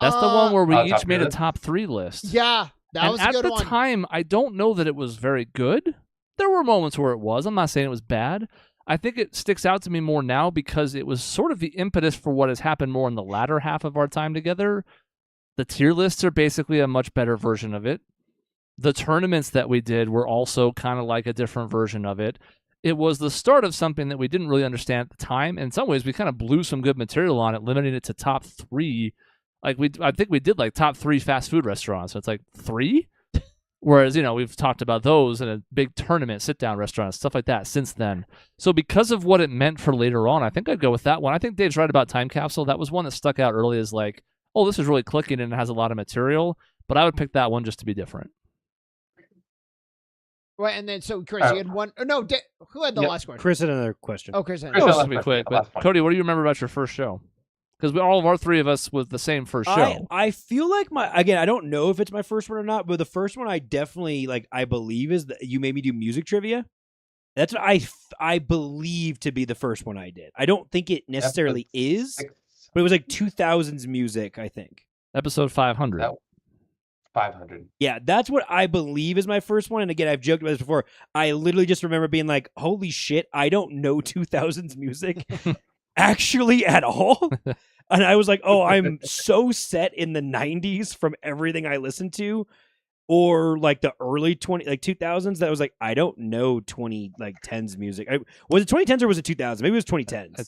A: That's the one where we each made a top 3 list.
D: Yeah, that was a good one.
A: At the time, I don't know that it was very good. There were moments where it was. I'm not saying it was bad. I think it sticks out to me more now because it was sort of the impetus for what has happened more in the latter half of our time together. The tier lists are basically a much better version of it. The tournaments that we did were also kind of like a different version of it. It was the start of something that we didn't really understand at the time. In some ways, we kind of blew some good material on it, limiting it to top 3. I think we did like top 3 fast food restaurants. So it's like 3? Whereas, we've talked about those in a big tournament, sit-down restaurants, stuff like that since then. So because of what it meant for later on, I think I'd go with that one. I think Dave's right about Time Capsule. That was one that stuck out early as like, oh, this is really clicking and it has a lot of material. But I would pick that one just to be different.
D: Right, and then so Chris, you had one. No, who had the last question?
C: Chris had another question.
D: Oh, Chris had
A: That was to be quick. But Cody, what do you remember about your first show? Because all of our 3 of us was the same first show.
C: I feel like I don't know if it's my first one or not, but the first one I definitely I believe is that you made me do music trivia. That's what I believe to be the first one I did. I don't think it necessarily is, but it was like 2000s music, I think.
A: Episode 500.
B: 500.
C: Yeah, that's what I believe is my first one. And again, I've joked about this before. I literally just remember being like, holy shit, I don't know 2000s music actually at all. And I was like, oh, I'm so set in the 90s from everything I listened to, or like the early 2000s that I was like, I don't know 2010s music. Was it 2010s or was it 2000? Maybe it was 2010s.
A: I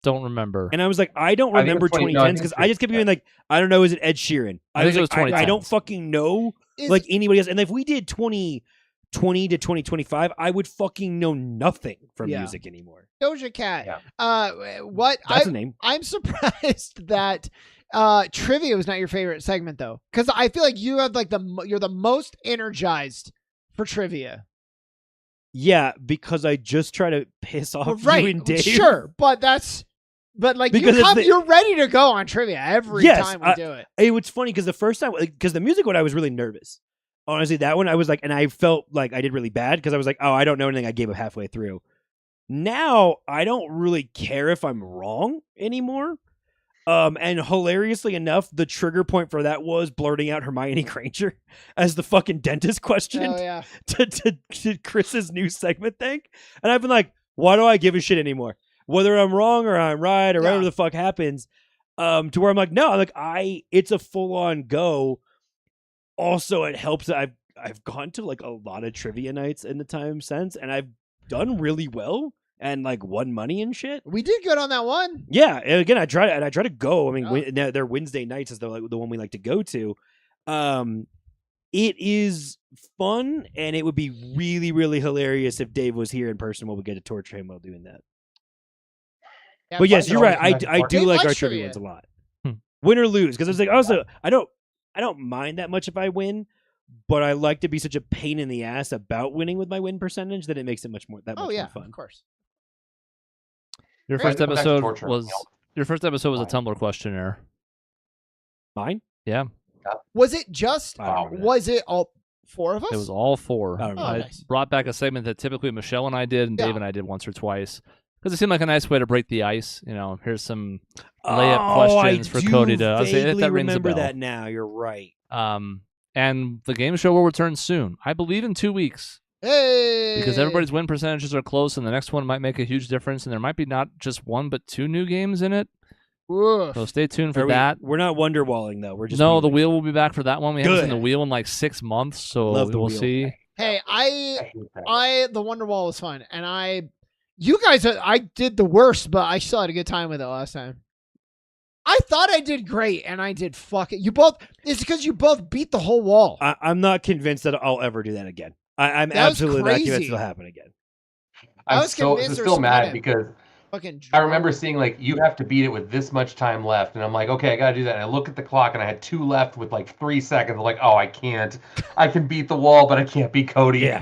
A: don't remember.
C: And I was like, I don't remember 2010s because I just kept being like, I don't know, is it Ed Sheeran?
A: I think it was 2010s.
C: I don't fucking know like anybody else. And if we did 2020 to 2025, I would fucking know nothing from music anymore.
D: Doja Cat.
B: Yeah.
D: What?
C: That's a name.
D: I'm surprised that trivia was not your favorite segment though, because I feel like you have you're the most energized for trivia.
C: Yeah, because I just try to piss off you and Dave.
D: Sure, but you're ready to go on trivia every time we do it.
C: It was funny because the first time, because the music one, I was really nervous. Honestly, that one I was like, and I felt like I did really bad because I was like, oh, I don't know anything. I gave up halfway through. Now I don't really care if I'm wrong anymore. And hilariously enough, the trigger point for that was blurting out Hermione Granger as the fucking dentist question to Chris's new segment thing. And I've been like, why do I give a shit anymore? Whether I'm wrong or I'm right or whatever the fuck happens. To where I'm like, no, it's a full on go. Also, it helps that I've gone to like a lot of trivia nights in the time since, and I've done really well and like won money and shit.
D: We did good on that one.
C: Yeah, and again, I try to go. I mean, they're Wednesday nights is the one we like to go to. It is fun, and it would be really, really hilarious if Dave was here in person while we get to torture him while doing that. Yeah, but yes, you're right. I do like our trivia ones a lot. Win or lose, because it's like also I don't mind that much if I win, but I like to be such a pain in the ass about winning with my win percentage that it makes it much more fun.
D: Of course.
A: Your first episode was a Tumblr questionnaire.
C: Mine?
A: Yeah.
D: Was it just? Was it all 4 of us?
A: It was all 4.
C: I
D: nice.
A: Brought back a segment that typically Michelle and I did, and Dave and I did once or twice. Because it seemed like a nice way to break the ice. Here's some layup questions for Cody to.
C: I
A: say that rings a bell.
C: Remember that now. You're right.
A: And the game show will return soon. I believe in 2 weeks.
D: Hey!
A: Because everybody's win percentages are close, and the next one might make a huge difference, and there might be not just 1 but 2 new games in it.
D: Oof.
A: So stay tuned for that.
C: We're not Wonderwalling though. We're just
A: the wheel will be back for that one. We haven't seen the wheel in like 6 months, so we'll see.
D: Hey, the Wonderwall was fun, and you guys, I did the worst, but I still had a good time with it last time. I thought I did great, and I did fucking. You both. It's because you both beat the whole wall.
C: I'm not convinced that I'll ever do that again. I'm absolutely not convinced it'll happen again.
B: I'm still mad because I remember seeing like you have to beat it with this much time left, and I'm like, okay, I gotta do that. And I look at the clock, and I had 2 left with like 3 seconds. I'm like, oh, I can't. I can beat the wall, but I can't beat Cody.
C: Yeah.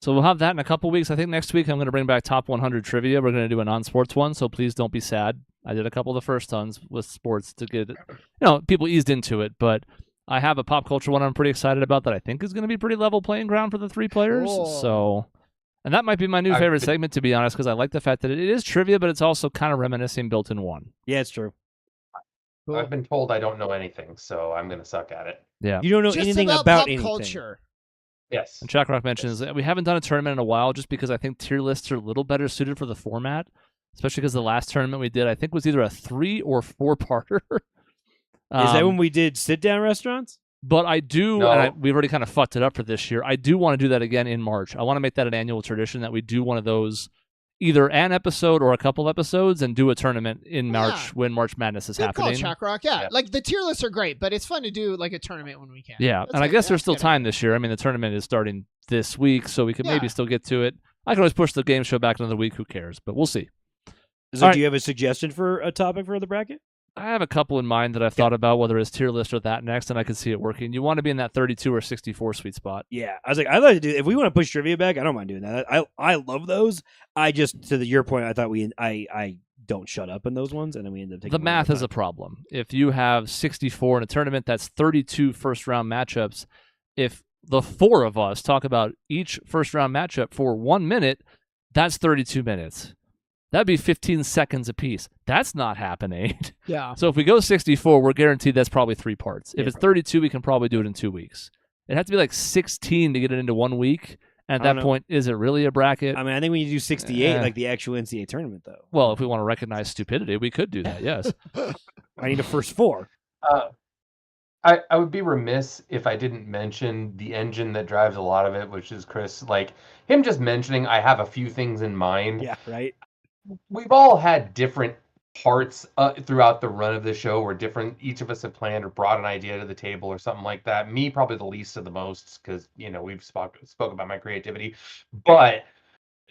A: So we'll have that in a couple weeks. I think next week I'm going to bring back top 100 trivia. We're going to do a non-sports one, so please don't be sad. I did a couple of the first tons with sports to get, people eased into it, but I have a pop culture one I'm pretty excited about that I think is going to be pretty level playing ground for the 3 players.
D: Cool.
A: So, and that might be my new favorite segment, to be honest, because I like the fact that it is trivia, but it's also kind of reminiscing built in one.
C: Yeah, it's true.
B: I've been told I don't know anything, so I'm going to suck at it.
A: Yeah.
C: You don't know anything about
D: pop
C: anything.
D: culture.
B: Yes.
A: And Jaguar mentions that we haven't done a tournament in a while just because I think tier lists are a little better suited for the format, especially because the last tournament we did, I think, was either a 3 or 4-parter.
C: Is that when we did sit-down restaurants?
A: But I do,
B: No.
A: and we've already kind of fucked it up for this year, I do want to do that again in March. I want to make that an annual tradition that we do one of those, either an episode or a couple episodes, and do a tournament in March when March Madness is
D: Good
A: happening.
D: call, Chuck Rock. Yeah, like the tier lists are great, but it's fun to do like a tournament when we can.
A: Yeah,
D: That's
A: and I
D: good.
A: guess there's
D: That's
A: still
D: good.
A: time this year. I mean, the tournament is starting this week, so we could maybe
D: Yeah.
A: still get to it. I can always push the game show back another week. Who cares? But we'll see.
C: So
A: All
C: do you have a suggestion for a topic for the bracket?
A: I have a couple in mind that I've thought about, whether it's tier list or that next, and I can see it working. You want to be in that 32 or 64 sweet spot.
C: Yeah, I was like, I'd like to do. If we want to push trivia back, I don't mind doing that. I love those. I just your point, I thought I don't shut up in those ones, and then we end up taking
A: The math is a problem. If you have 64 in a tournament, that's 32 first-round matchups. If the 4 of us talk about each first-round matchup for 1 minute, that's 32 minutes. That'd be 15 seconds apiece. That's not happening.
D: Yeah.
A: So if we go 64, we're guaranteed that's probably 3 parts. If
C: Yeah,
A: it's 32, we can probably do it in 2 weeks. It has to be like 16 to get it into 1 week. And at
C: I
A: that
C: don't know.
A: point, is it really a bracket?
C: I mean, I think when you do 68,
A: Eh.
C: like the actual NCAA tournament, though.
A: Well, if we want to recognize stupidity, we could do that, yes.
C: I need a first 4.
B: I would be remiss if I didn't mention the engine that drives a lot of it, which is Chris. Like him just mentioning, I have a few things in mind.
C: Yeah, right.
B: We've all had different parts throughout the run of the show where each of us have planned or brought an idea to the table or something like that. Me, probably the least of the most, because we've spoke about my creativity. But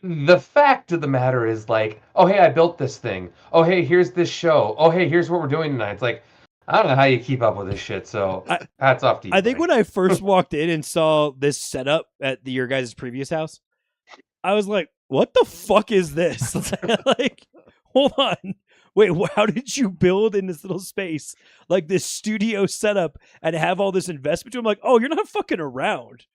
B: the fact of the matter is, like, oh hey, I built this thing. Oh hey, here's this show. Oh hey, here's what we're doing tonight. It's like, I don't know how you keep up with this shit. So hats off to you.
C: I think
B: Mike.
C: when I first walked in and saw this setup at your guys' previous house, I was like, what the fuck is this? Like, hold on. Wait, how did you build in this little space like this studio setup and have all this investment? I'm like, oh, you're not fucking around.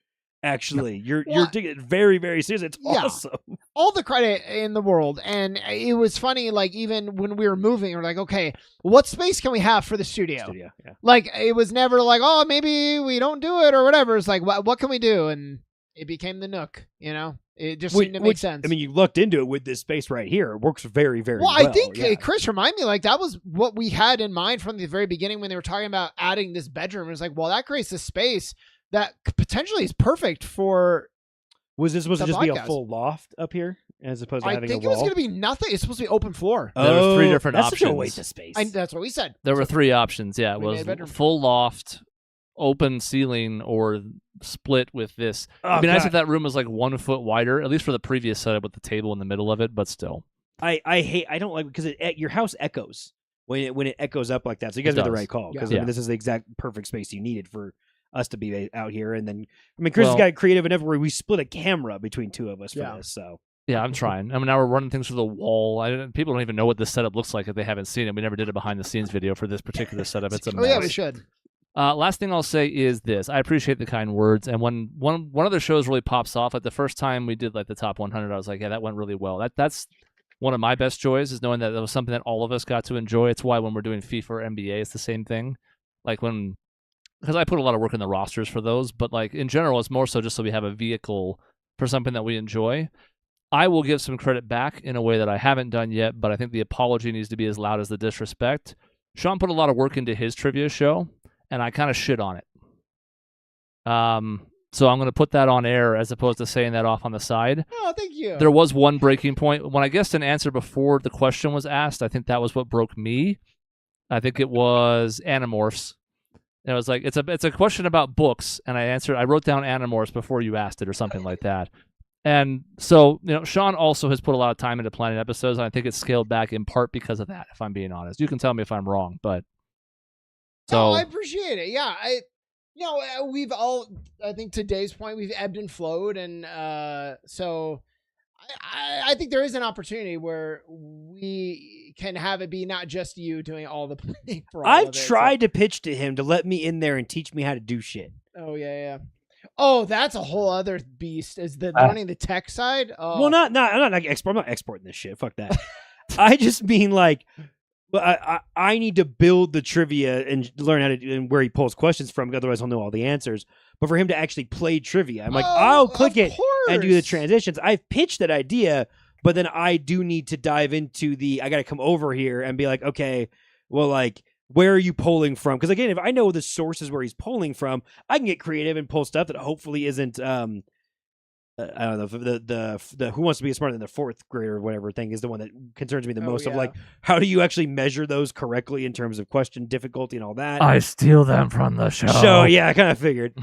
C: Actually, you're taking it very, very seriously. It's awesome.
D: All the credit in the world. And it was funny, like, even when we were moving, we're like, okay, what space can we have for the studio?
C: Yeah.
D: Like, it was never like, oh, maybe we don't do it or whatever. It's like, what can we do? And it became the Nook, It just seemed to make sense.
C: I mean, you lucked into it with this space right here. It works very, very well.
D: I think
C: yeah.
D: Chris reminded me, like, that was what we had in mind from the very beginning when they were talking about adding this bedroom. It was like, well, that creates a space that potentially is perfect for.
C: Was this supposed to just be a
D: podcast.
C: full loft up here as opposed to
D: I
C: having
D: think
C: a
D: it was
C: wall?
D: going to be nothing. It's supposed to be open floor.
A: There were 3 different
C: that's
A: options.
C: Such a waste of space.
D: That's what we said.
A: There were 3 options. Yeah, it
D: We made
A: was
D: a bedroom.
A: full loft, open ceiling, or split with this.
C: Oh,
A: It'd be nice
C: God.
A: if that room was like 1 foot wider, at least for the previous setup with the table in the middle of it, but still.
C: I don't like because your house echoes when it echoes up like that. So you guys
A: It
C: made the
A: does.
C: right call because
A: Yeah.
C: I mean, this is the exact perfect space you needed for us to be out here. And then Chris
A: Well-
C: got creative enough where we split a camera between 2 of us for
D: Yeah.
C: this. So
A: Yeah, I'm trying. I mean, now we're running things through the wall. People don't even know what this setup looks like if they haven't seen it. We never did a behind the scenes video for this particular setup. It's a
D: Oh
A: mess.
D: yeah, we should.
A: Last thing I'll say is this. I appreciate the kind words. And when one of the shows really pops off, like the first time we did like the top 100, I was like, yeah, that went really well. That's one of my best joys, is knowing that was something that all of us got to enjoy. It's why when we're doing FIFA or NBA, it's the same thing. Like because I put a lot of work in the rosters for those, but like in general, it's more so just so we have a vehicle for something that we enjoy. I will give some credit back in a way that I haven't done yet, but I think the apology needs to be as loud as the disrespect. Sean put a lot of work into his trivia show, and I kind of shit on it. So I'm going to put that on air as opposed to saying that off on the side.
D: Oh, thank you.
A: There was one breaking point. When I guessed an answer before the question was asked, I think that was what broke me. I think it was Animorphs. And it was like, it's a question about books, and I wrote down Animorphs before you asked it or something like that. And so, Sean also has put a lot of time into planning episodes, and I think it's scaled back in part because of that, if I'm being honest. You can tell me if I'm wrong, but
D: no, I appreciate it. Yeah, we've all, I think to Dave's point, we've ebbed and flowed, and so I think there is an opportunity where we can have it be not just you doing all the planning for all
C: I've
D: of it,
C: tried to pitch to him to let me in there and teach me how to do shit.
D: Oh, yeah. Oh, that's a whole other beast. Is the running the tech side? Oh.
C: Well, I'm not exporting this shit. Fuck that. I just mean like, I need to build the trivia and learn how to and where he pulls questions from. Otherwise, he'll know all the answers. But for him to actually play trivia, I'm like, I'll click it and do the transitions. I've pitched that idea, but then I do need to dive into I got to come over here and be like, okay, well, like, where are you pulling from? Because again, if I know the sources where he's pulling from, I can get creative and pull stuff that hopefully isn't. I don't know, the Who Wants to Be Smarter Than the Fourth Grader or whatever thing is the one that concerns me the most. Of like, how do you actually measure those correctly in terms of question difficulty and all that?
A: I steal them from the show.
C: Yeah, I kind of figured.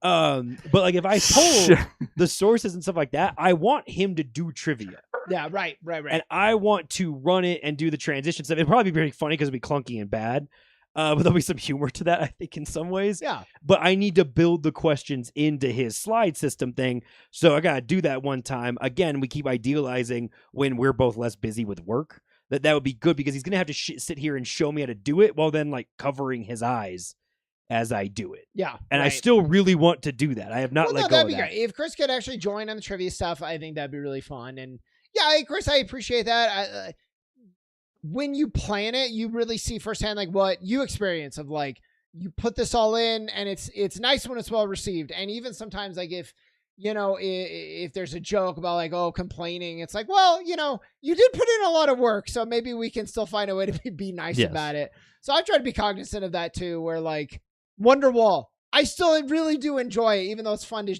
C: But like, if I pull the sources and stuff like that, I want him to do trivia.
D: Yeah, right.
C: And I want to run it and do the transition stuff. It'd probably be very funny because it'd be clunky and bad. But there'll be some humor to that, I think, in some ways.
D: Yeah.
C: But I need to build the questions into his slide system thing. So I got to do that one time. Again, we keep idealizing when we're both less busy with work. That would be good because he's going to have to sit here and show me how to do it while then like covering his eyes as I do it.
D: Yeah.
C: And I still really want to do that. I have not let go
D: that'd
C: of
D: be
C: that.
D: Great. If Chris could actually join on the trivia stuff, I think that'd be really fun. And yeah, Chris, I appreciate that. When you plan it, you really see firsthand like what you experience of like you put this all in, and it's nice when it's well received. And even sometimes like if there's a joke about like complaining, it's like, well, you did put in a lot of work, so maybe we can still find a way to be nice about it. So I try to be cognizant of that too, where like Wonderwall, I still really do enjoy it, even though it's fun to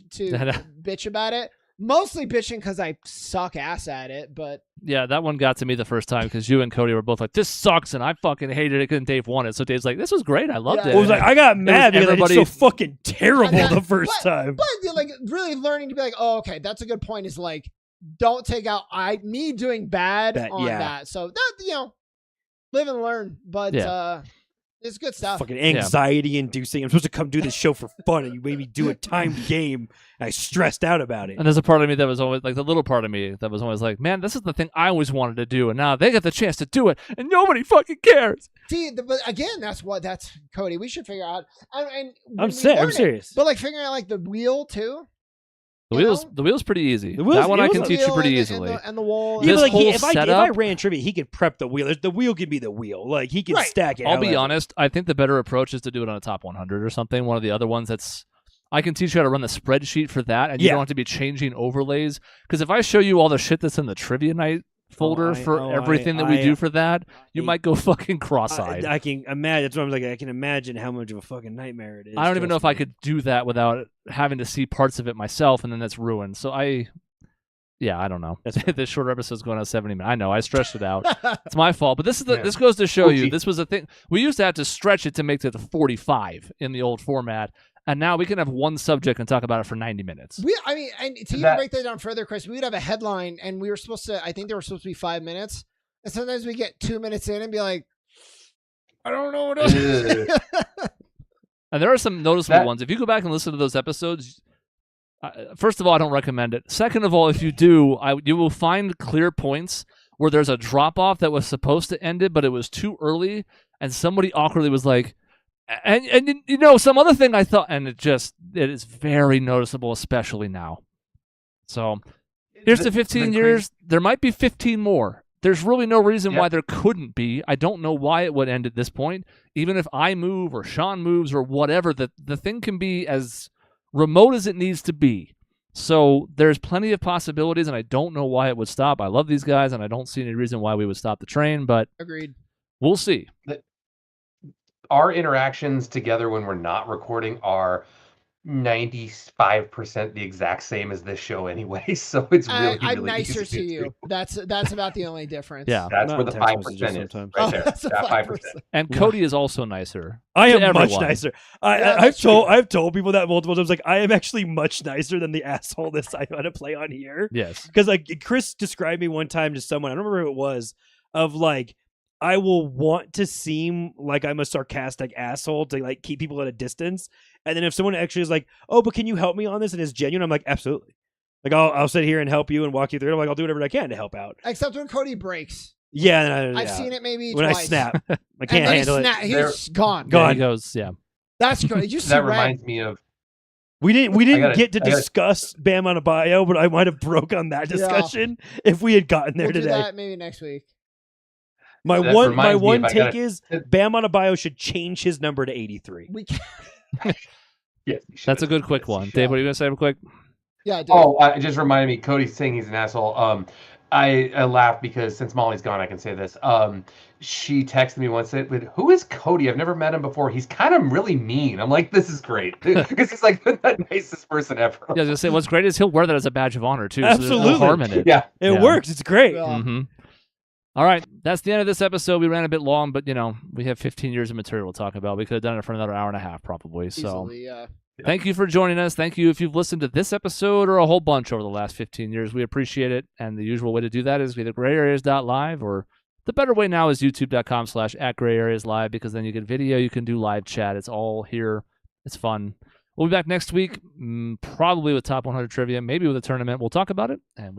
D: bitch about it. Mostly bitching because I suck ass at it, but
A: yeah, that one got to me the first time because you and Cody were both like, "This sucks," and I fucking hated it because Dave won it. So Dave's like, "This was great, I loved it."
C: I was like, I got mad because everybody so fucking terrible the first time.
D: But like really learning to be like, oh, okay, that's a good point. Is like, don't take out me doing bad on that. So that live and learn. But it's good stuff.
C: Fucking anxiety inducing. I'm supposed to come do this show for fun, and you made me do a timed game. And I stressed out about it.
A: And there's a part of me that was always like the little part of me that was always like, man, this is the thing I always wanted to do, and now they get the chance to do it, and nobody fucking cares.
D: See, but again, that's Cody. We should figure out.
C: I'm serious.
D: But like figuring out like the wheel too.
A: The wheel's pretty easy. That one I can teach you pretty easily.
D: And the wall.
C: Yeah, but like if I ran trivia, he could prep the wheel. The wheel could be the wheel. Like he can stack it.
A: I'll be honest. I think the better approach is to do it on a top 100 or something. One of the other ones I can teach you how to run the spreadsheet for that, and you don't have to be changing overlays. Because if I show you all the shit that's in the trivia night folder for everything that we do for that, you might go fucking cross-eyed.
C: I can imagine. That's what I'm like. I can imagine how much of a fucking nightmare it is.
A: I don't even know if I could do that without having to see parts of it myself, and then that's ruined. So I don't know. This shorter episode's going on 70 minutes. I know. I stretched it out. It's my fault. But this goes to show you. This was a thing. We used to have to stretch it to make it to 45 in the old format. And now we can have one subject and talk about it for 90 minutes.
D: And to even break that down further, Chris, we would have a headline, and we were supposed to, I think they were supposed to be 5 minutes. And sometimes we get 2 minutes in and be like, I don't know what it is.
A: And there are some noticeable ones. If you go back and listen to those episodes, first of all, I don't recommend it. Second of all, if you do, you will find clear points where there's a drop-off that was supposed to end it, but it was too early, and somebody awkwardly was like, and some other thing I thought, and it is very noticeable, especially now. So here's to 15 years. There might be 15 more. There's really no reason why there couldn't be. I don't know why it would end at this point. Even if I move or Sean moves or whatever, the thing can be as remote as it needs to be. So there's plenty of possibilities, and I don't know why it would stop. I love these guys, and I don't see any reason why we would stop the train, but
D: agreed.
A: We'll see.
B: Our interactions together when we're not recording are 95% the exact same as this show anyway, so it's really,
D: I'm
B: really
D: nicer
B: easy
D: to you. That's about the only difference.
A: Yeah.
B: That's
C: Not
B: where the
C: text
B: 5%
C: messages
B: is.
C: sometimes.
B: Right there.
D: that's a
B: That 5%.
A: And Cody is also nicer.
C: I
A: to
C: am much
A: everyone.
C: nicer.
D: Yeah,
C: I've told people that multiple times. Like, I am actually much nicer than the asshole this I want to play on here.
A: Yes.
C: Because like Chris described me one time to someone, I don't remember who it was, of like, I will want to seem like I'm a sarcastic asshole to like keep people at a distance, and then if someone actually is like, "Oh, but can you help me on this?" and is genuine, I'm like, "Absolutely." Like I'll sit here and help you and walk you through it. I'm like, I'll do whatever I can to help out.
D: Except when Cody breaks.
C: Yeah, and
D: I've seen it maybe
C: when
D: twice.
C: I snap, I
D: And
C: can't
D: then
C: handle it.
D: He's gone.
A: Yeah, he goes, yeah.
D: That's good. You see
B: That
D: red.
B: reminds me of
C: We didn't get to
B: I gotta-
C: discuss Bam on a bio, but I might have broke on that discussion if we had gotten there
D: We'll do
C: today.
D: that maybe next week.
C: My
B: That
C: one
B: reminds me
C: one
B: if I
C: take
B: gotta-
C: is Bam on a bio should change his number to 83.
D: We can.
B: yes.
A: That's a good quick one. Dave, what are you going to say real quick?
D: Yeah. Dude.
B: Oh, it just reminded me. Cody's saying he's an asshole. I laughed because since Molly's gone, I can say this. She texted me once, said, "Who is Cody? I've never met him before. He's kind of really mean." I'm like, "This is great," because he's like the nicest person ever.
A: Yeah, I was going to say, what's great is he'll wear that as a badge of honor, too. So there's
C: Absolutely.
A: no harm in it.
B: Yeah.
C: It
A: Yeah.
C: works. It's great.
D: Yeah.
A: Mm-hmm. All right, that's the end of this episode. We ran a bit long, but, we have 15 years of material to talk about. We could have done it for another hour and a half, probably. So
D: Easily, yeah.
A: thank you for joining us. Thank you if you've listened to this episode or a whole bunch over the last 15 years. We appreciate it. And the usual way to do that is either grayareas.live, or the better way now is youtube.com/@grayareaslive, because then you get video, you can do live chat. It's all here. It's fun. We'll be back next week, probably with top 100 trivia, maybe with a tournament. We'll talk about it. And